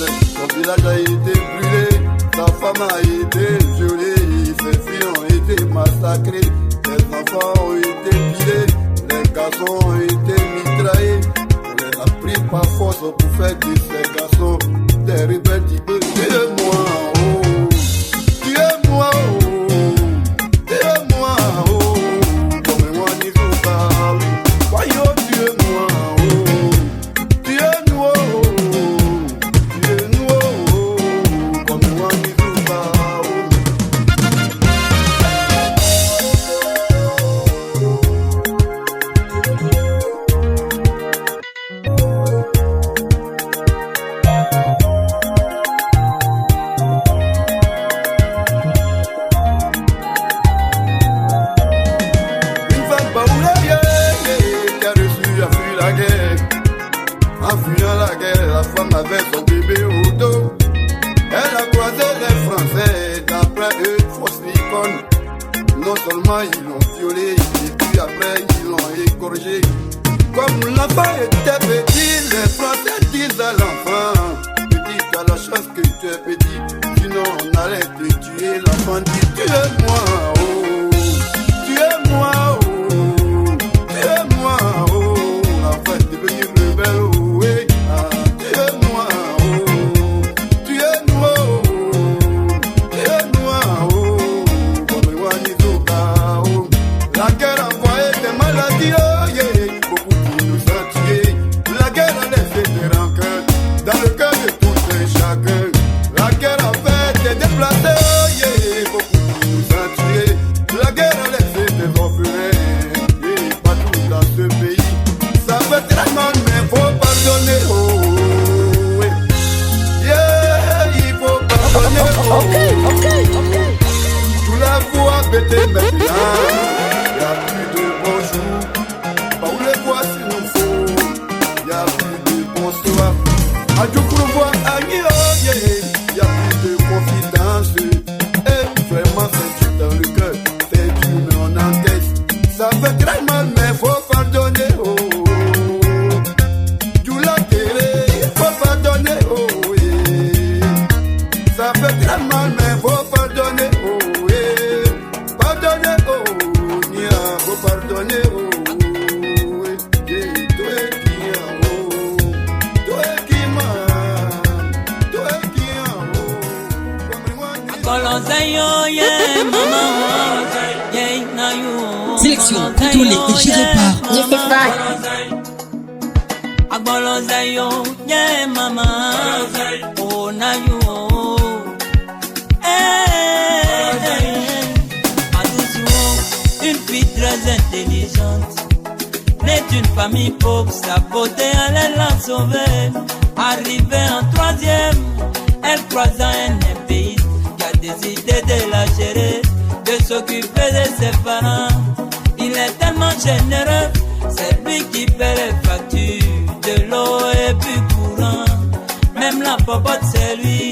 a été brûlé, sa femme a été violée, ses filles ont été massacrées. Les enfants ont été pilés, les garçons ont été mitraillés. On les a pris par force pour faire de ces garçons des rebelles du peuple. Tu es moi, oh, tu es moi, oh, tu es moi, oh, comme moi n'y faut pas. Voyons, tu es moi, oh, tu es nous, oh, tu es nous, oh, comme moi n'y faut pas. croisé les Français, d'après eux, fausse icône. Non seulement ils l'ont violé, et puis après ils l'ont égorgé. Comme l'enfant était petit, les Français disent à l'enfant: petit, t'as la chance que tu es petit, sinon on allait te tuer. L'enfant dit: tuez-moi, oh, tuez-moi, oh, tuez-moi, oh. L'enfant est devenu rebelle, oh, oui, ah, tuez-moi, oh, tuez-moi, oh, tuez-moi, oh. Comme Wanizuka, oh. La guerre a envoyé des maladies, oh, yeah. Beaucoup qui nous ont tués. La guerre a laissé des rancœurs dans le cœur de tout et chacun. La guerre a fait des déplacés, oh, yeah. Beaucoup qui nous ont tués. La guerre a laissé des orphelins, yeah. Partout dans ce pays. Ça fait très mal, mais faut pardonner, oh, ouais. Yeah, il faut pardonner, oh. Tout la voix bêtée maintenant. Y'a plus de bonjour, pas où les voix s'il nous faut. Y'a plus de bonsoir, à tout pour voir Agni, oh yeah. Y'a plus de confidence, et vraiment c'est tout dans le cœur. C'est du mais on encaisse. Ça fait très mal, mais faut pardonner, oh. Du la télé, faut pardonner, oh yeah. Ça fait très mal, mais faut pardonner, oh yeah. Pardonner, oh. Pardonner, oh, yeah, toi qui Sélection contrôlée et gérée par Agbolonzayo, yeah, mama, oh, na you, une fille très intelligente, née d'une famille pauvre, sa beauté allait la sauver. Arrivée en troisième, elle croisa un impéiste qui a décidé de la gérer, de s'occuper de ses parents. Il est tellement généreux, c'est lui qui paie les factures de l'eau et du courant. Même la popote c'est lui,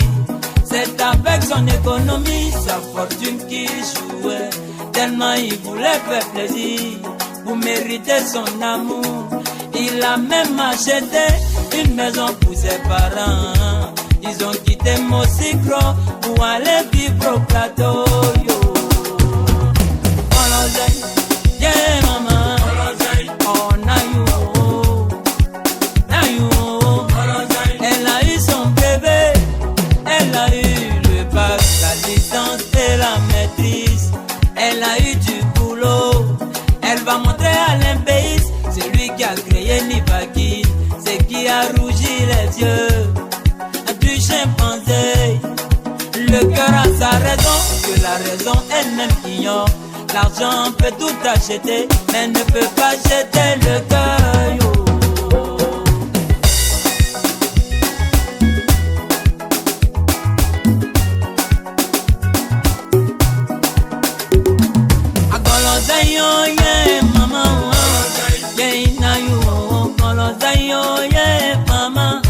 c'est avec son économie, sa fortune qui jouait. Tellement il voulait faire plaisir, pour mériter son amour. Il a même acheté une maison pour ses parents. Ils ont quitté Mosikro pour aller vivre au plateau. Yo. Yeah, mama. Oh, na you. Elle a eu son bébé, elle a eu le bac, la licence et la maîtrise. Elle a eu du boulot, elle va montrer à l'impéiste, c'est lui qui a créé Nibaki, c'est qui a rougi les yeux du chimpanzé. Le cœur a sa raison, que la raison elle-même ignore. L'argent peut tout acheter, mais ne peut pas acheter le cœur. Yo. Yeah, mama, yeah, na you, yeah, mama.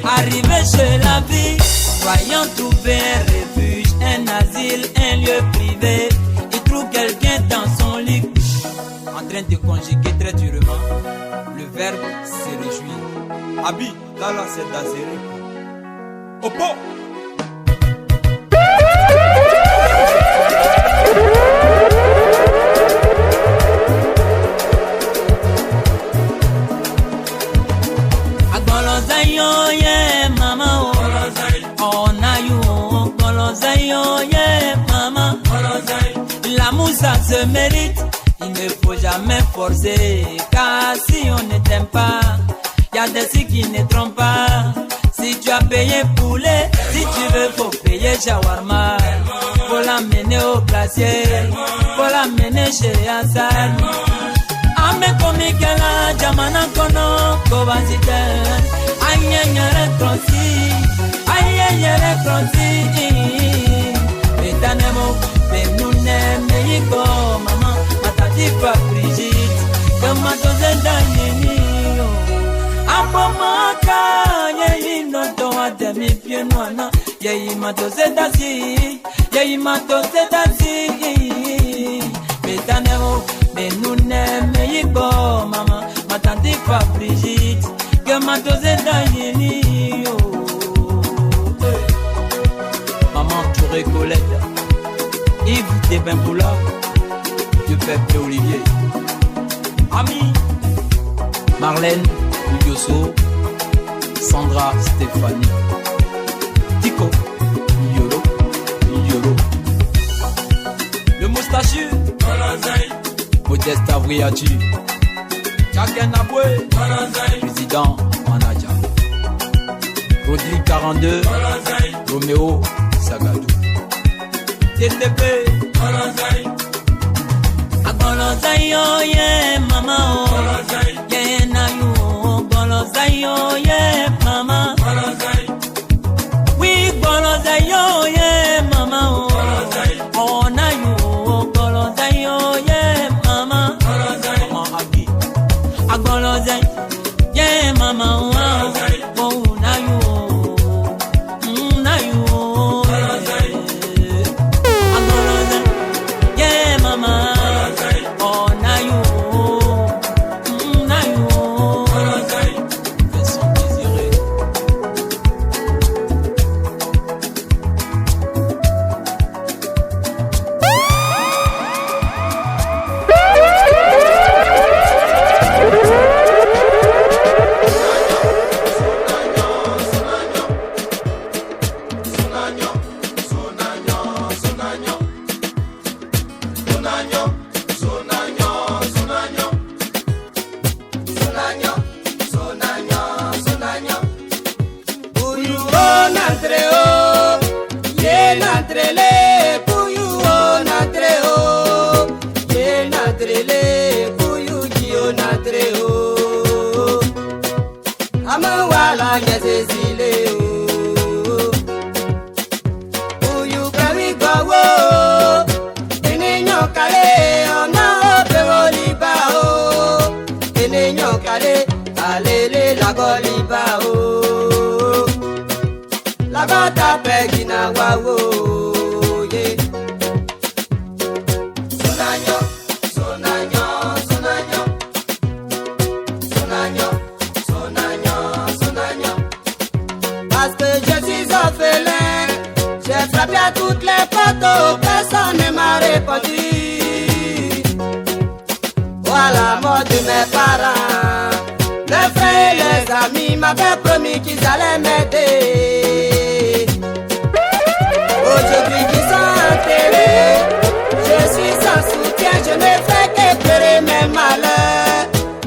Arrivé chez la vie, croyant trouver un refuge, un asile, un lieu privé. Il trouve quelqu'un dans son lit, en train de conjuguer très durement le verbe se réjouir. Abi, là, c'est d'azéré. Opo. Yeah, mama, oh, na you, yeah, mama. L'amour ça se mérite, il ne faut jamais forcer, car si on ne t'aime pas, y a des filles qui ne trompent pas. Si tu as payé poulet, si tu veux faut payer shawarma. Faut l'amener au glacier, faut l'amener chez Hassan. Ame komikela jamana kono kobazite. Ayenyere tronsi. Metanemo, benune meyiko mama, matati pa Brigitte, kamato zenda yenio. Apomaka yeyino toa moi de mes pieds noirs. Y'a ma dose d'Asie, y'a ma dose d'Asie. Mais tanero, mais nous n'aimons pas, maman. Ma tante pas Brigitte, que ma dose d'Asie. Maman, tu Colette, Yves Desbains Poulard, de Pepe Olivier. Ami, Marlène, Yosso, Sandra, Stéphanie, Tico, Yolo, Yolo. Le moustachu, Modeste Avriati, Chaken Aboué, président, manager. Rodrigue 42, Roméo, Sagadou. TTP, Abolozai, oh yeah, mama, oh. Yeah, na you, Bolozai, oh yeah, mama. Oui, Bolozai, oh yeah, mama, oh. Oh, na you, Bolozai, oh yeah, mama. Mama Abi, Abolozai, yeah, mama, oh. Oh, na you, na you. Parce que je suis orphelin, j'ai frappé à toutes les portes, personne ne m'a répondu. Voilà la mort de mes parents. Les frères et les amis m'avaient promis qu'ils allaient m'aider. Aujourd'hui qu'ils sont enterrés, je suis sans soutien, je ne fais que pleurer mes malheurs.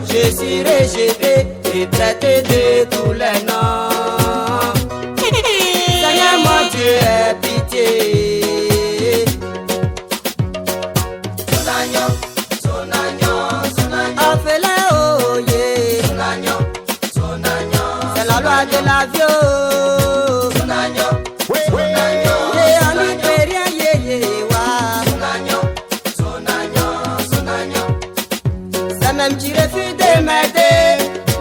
Je suis rejeté et traité de tous les noms. Seigneur mon Dieu, aie pitié. Orphelin, oh yeah. C'est la loi de la vie. Et on n'y peut rien, yeah, yeah, c'est même qui refuse de m'aider.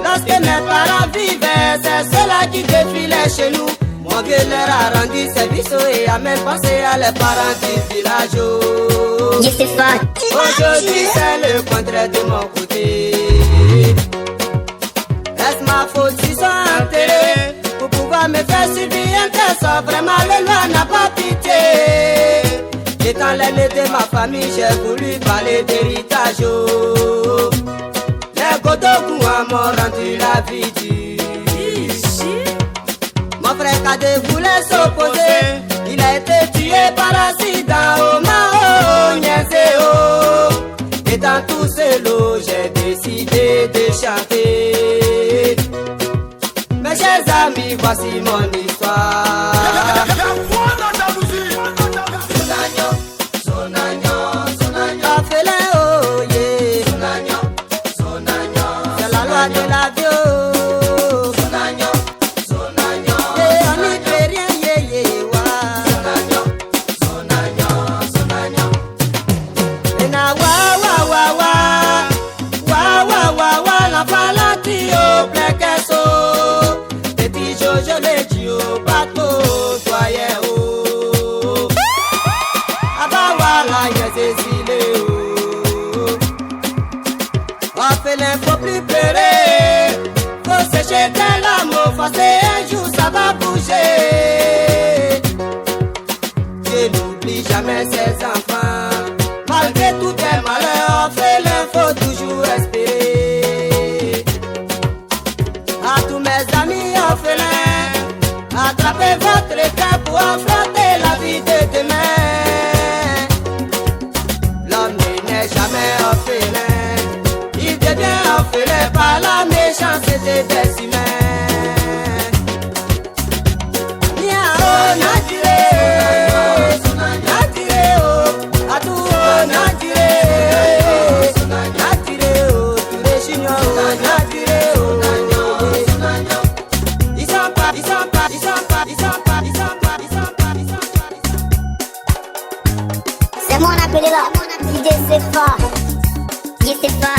Lorsque mes parents vivaient, c'est ceux-là qui défilaient chez nous. Mon vieux leur a rendu service et a même pensé à les parents du village. Aujourd'hui c'est le contraire de mon côté. Est-ce ma faute s'ils sont enterrés pour pouvoir me faire subir un tel sort? Vraiment le loi n'a pas pitié. Étant l'aîné de ma famille, j'ai voulu parler d'héritage. Les Godokou m'ont rendu la vie dure. Mon frère cadet voulait s'opposer. Il a été tué par accident au Mao Nienzeo. Et dans tout ce lot, j'ai décidé de chanter. Mes chers amis, voici mon histoire. Orphelin, oh yeah. C'est la loi de la vie. Je l'ai dit, oh, cacher tes larmes, forcé un jour ça va bouger. Dieu n'oublie jamais ses enfants. Malgré tous tes malheurs, fais-le, faut toujours espérer. À tous mes amis orphelins, attrapez votre cœur pour affronter la vie de demain. L'homme n'est jamais orphelin, il devient orphelin par la méchanceté des humains. C'est moi on appelle là, DJ Sefa, DJ Sefa.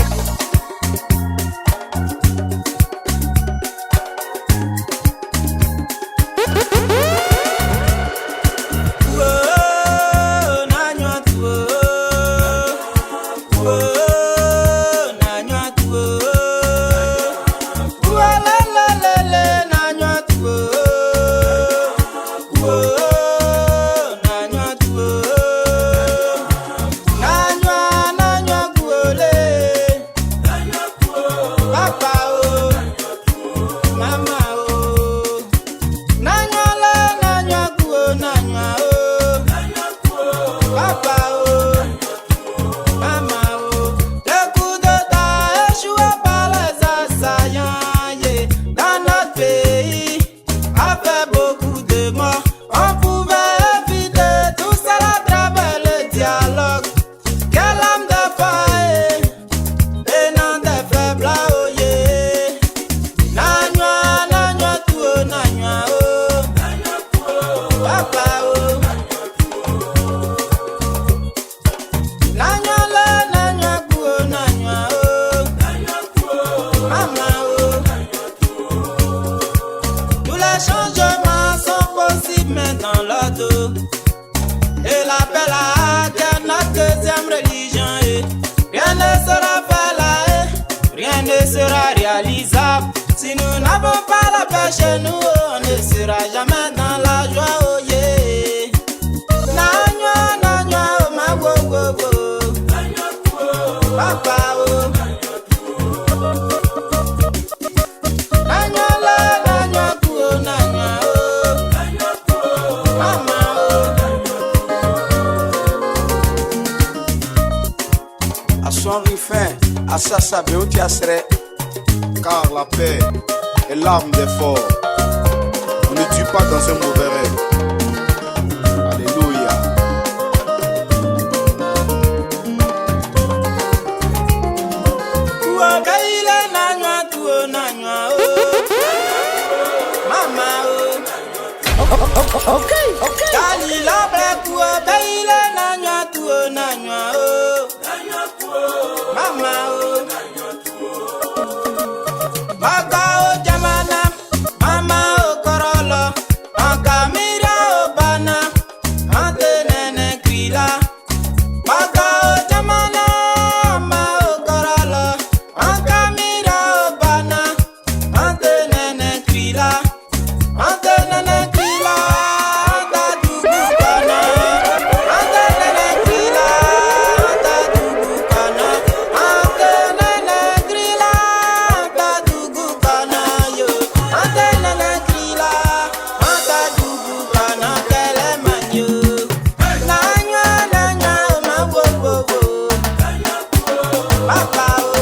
Si nous n'avons pas la paix chez nous, on ne sera jamais dans la joie, oh yeah. Nanywa, nanywa, oh ma wo wo wo. Papa, oh. Nanywa la, nanywa ku, oh nanywa, oh. Mama, oh. A son rifin, a sa sabe où tu as serré. Car la paix est l'arme des forts. On ne tue pas dans un mauvais rêve. Alléluia. Okay. Dali la black wo baile na nya tu na nya o. Mama o. Maka o jamana, mama o korolo, maka mira o bana, ante nene krila. Maka o jamana, mama o korolo, maka mira o bana, ante nene krila. Ante nene krila, anta dugu kana, ante nene krila, anta dugu kana, ante nene krila, anta dugu kana yo, ante nene krila, anta dugu kana kele manyo. Nanya ma wo wo wo, papa o.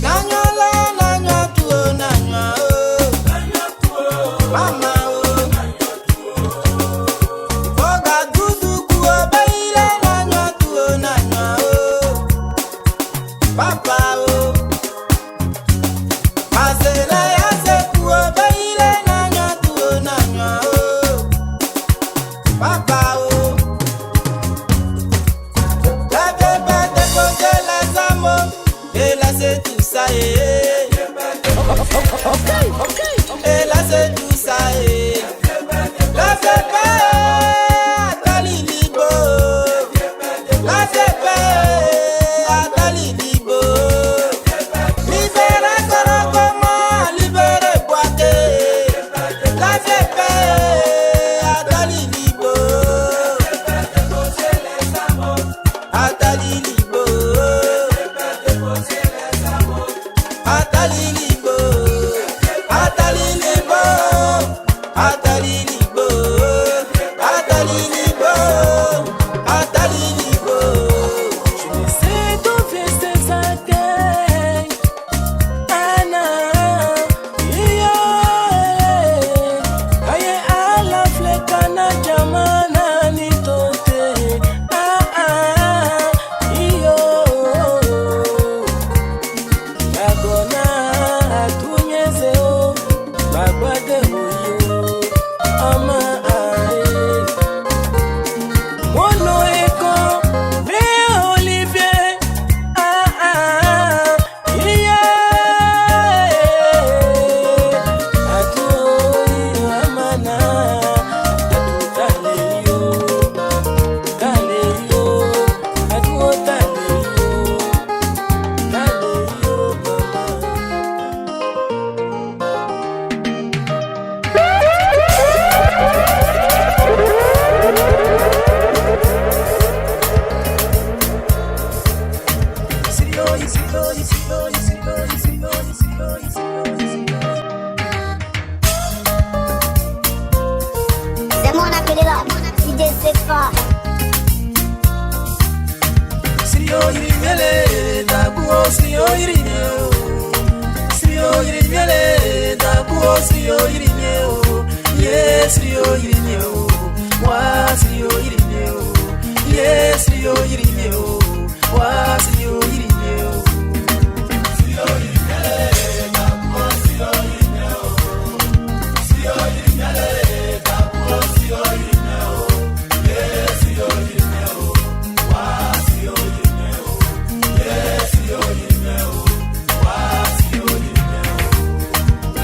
Nanya tu o nanya o, mama o. Oga dudu ku o baile nanya tu o nanya o, papa o. Masela ya se ku o baile nanya tu o nanya o, papa o. La bébé déposer les amours et laisser tout ça et là c'est tout ça la bébé atali libo, la bébé atali libo, C'est mon appelé là, DJ Sefa. Siyo irimele, dabuo siyo irimeo. Siyo irimele, dabuo siyo irimeo. Yes, siyo irimeo. Wa siyo irimeo. Yes, siyo irimeo. Wa siyo irimeo. Siyo irimele, dabuo siyo irimeo. Siyo irimele, dabuo siyo irimeo. Yes, siyo irimeo. Wa siyo irimeo. Yes, siyo irimeo. Wa siyo irimeo.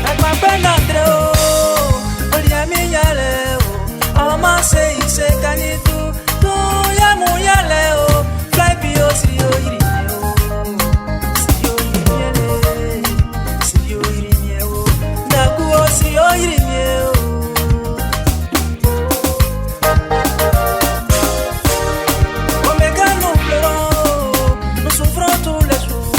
Agba penandre o, oliami yale o. Ama se ise kanitu, tu ya mu yale o. Fly bio siyo irimeo. Siyo irimele, siyo irimeo. Naguo siyo irimeo. Omega nous pleurons, nous souffrons tous les jours.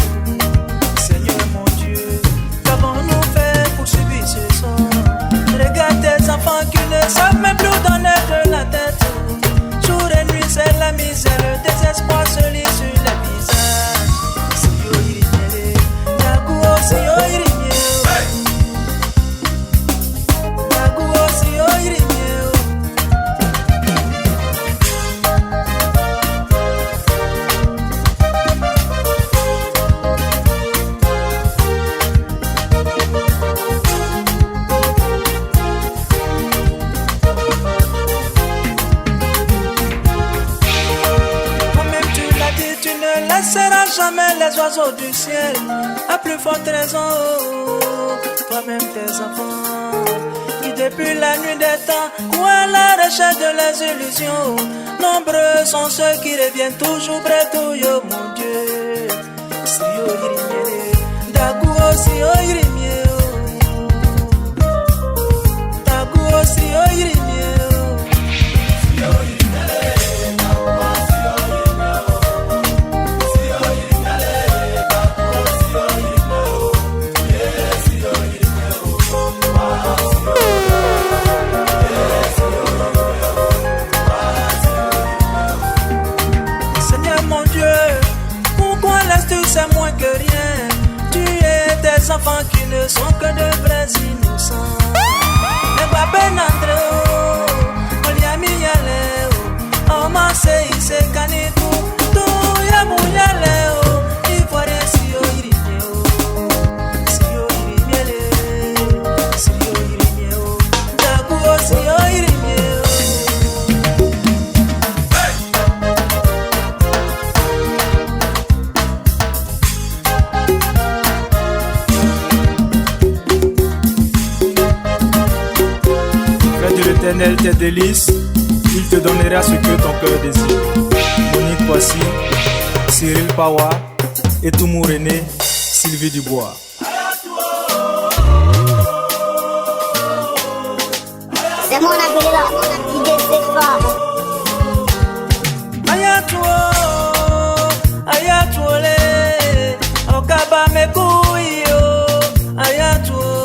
Seigneur mon Dieu, qu'avons-nous fait pour subir ce sort? Regarde tes enfants qui ne savent même plus donner de la tête. Jour et nuit c'est la misère, le désespoir se lit sur les visages. Siyo irimele, naguo siyo irimeo. Naguo siyo irimeo. Toi-même tu l'as dit, tu ne laisseras jamais les oiseaux du ciel. À plus forte raison, toi-même tes enfants, qui depuis la nuit des temps, ou à la recherche de les illusions, nombreux sont ceux qui reviennent toujours près d'eux, mon Dieu. Siyo irimele, daguo siyo irimeo. Daguo siyo irimeo. Siyo irimele, daguo siyo irimeo. Siyo irimele, daguo siyo irimeo. Yeah, siyo irimeo. Wa siyo irimeo. Yeah, siyo irimeo. Wa siyo irimeo. Seigneur mon Dieu, pourquoi laisses-tu ces moins que rien? Tu es des enfants qui ne sont que de vrais innocents. Ne va penandre o, oliami yale o. Oma se ise kaniku, tu ya mu yale o. Ivoire siyo irimeo. Siyo irimele, siyo irimeo. Daguo siyo irimeo. Fais de l'Éternel tes délices, il te donnera ce que ton cœur désire. Monique Poissy, Cyril Pawa, Etumou René, Sylvie Dubois. C'est mon appelé là, DJ Sefa. Ayatole, okaba mekuyo, ayatole.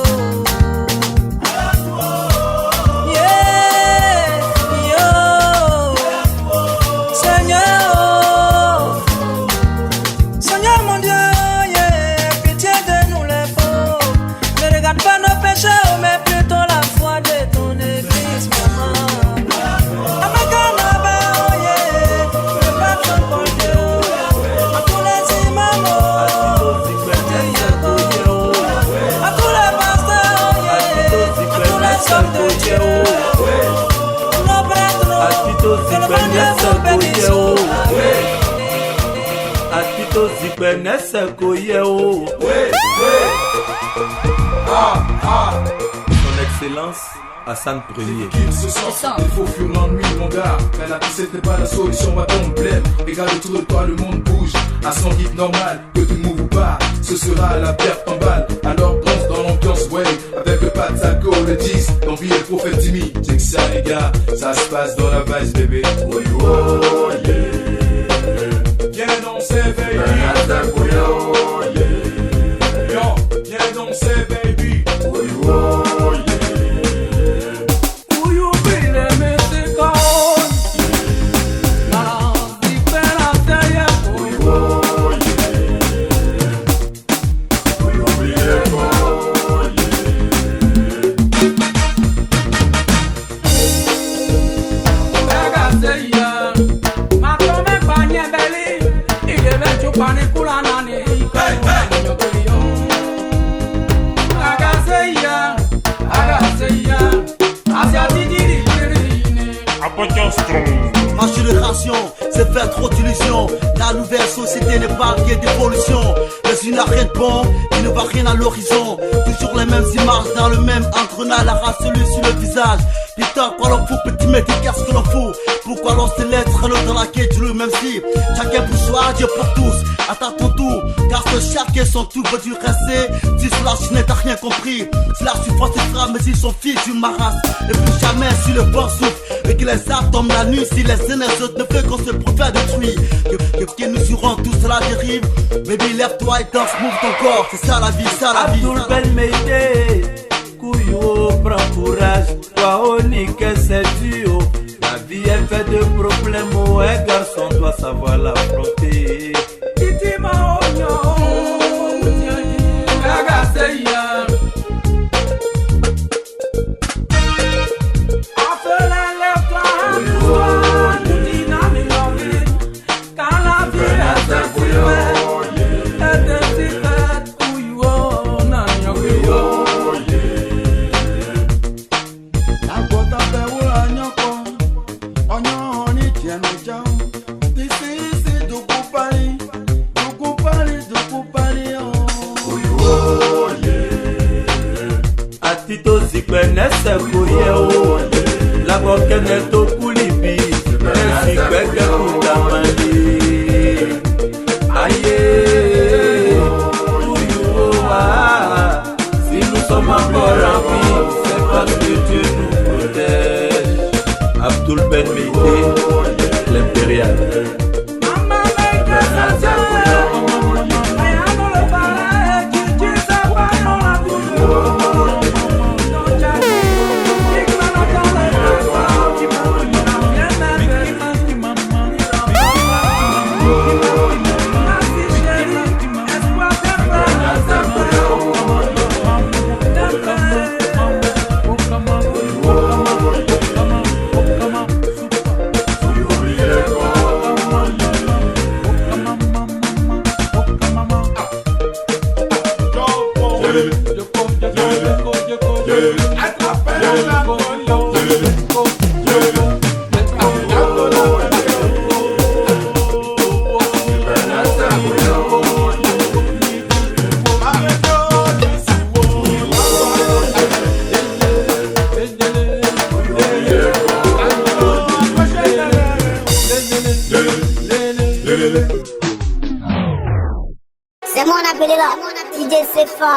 Mais plutôt la foi de ton église, maman. Le patron pour Dieu, à tous les imams, à tous les pasteurs, à tous les hommes de Dieu, nos prêtres, que le bon Dieu vous bénisse. Son Excellence Hassan Premier. Ce soir, il faut fuir l'ennui, mon gars. Mais la piste n'est pas la solution, va ton blême. Regarde autour de toi, le monde bouge. À son rythme normal, que tu moves ou pas, ce sera la perte en balle. Alors danse dans l'ambiance, ouais. Avec le Patsaco, le 10, l'envie et le prophète Dimi. Check ça, les gars, ça se passe dans la base, bébé. Oh, oh, yeah. Viens danser, baby. Oh, yeah. Yo, viens danser, baby. Oh, yeah. Ma génération s'est fait trop d'illusions. La nouvelle société n'est pas guère d'évolution, mais une arrêt de bombe qui ne voit rien à l'horizon. Toujours les mêmes images dans le même engrenage, la race celui sur le visage. Putain, quoi l'on fout, petit mec, qu'est-ce que l'on fout? Pourquoi l'on se laisse traîner dans la quête du même si chacun pour soi, Dieu pour tous. Attends ton tour, car ce chacun son tour veut du rester. Si cela je n'ai rien compris, cela suffit tu feras, mais ils sont fils du maras. Et plus jamais si le vent souffle et que les arbres tombent la nuit, si les énergies ne fait qu'on se profère détruit, que nous irons tous à la dérive. Baby, lève-toi et danse, move ton corps, c'est ça la vie, ça la vie. Abdul Ben Meïté, Kouyo, prends courage, toi Onik, c'est duo. La vie est faite de problèmes, oh, un garçon doit savoir l'affronter. Titi Maonyo, Gagaseya. Nesse kuye la boke neto kulibi nesi kweke kudamani aye si nous sommes encore en vie c'est parce que Dieu nous protège. Abdul Ben Meïté, l'impérial. C'est mon appelé là, DJ Sefa.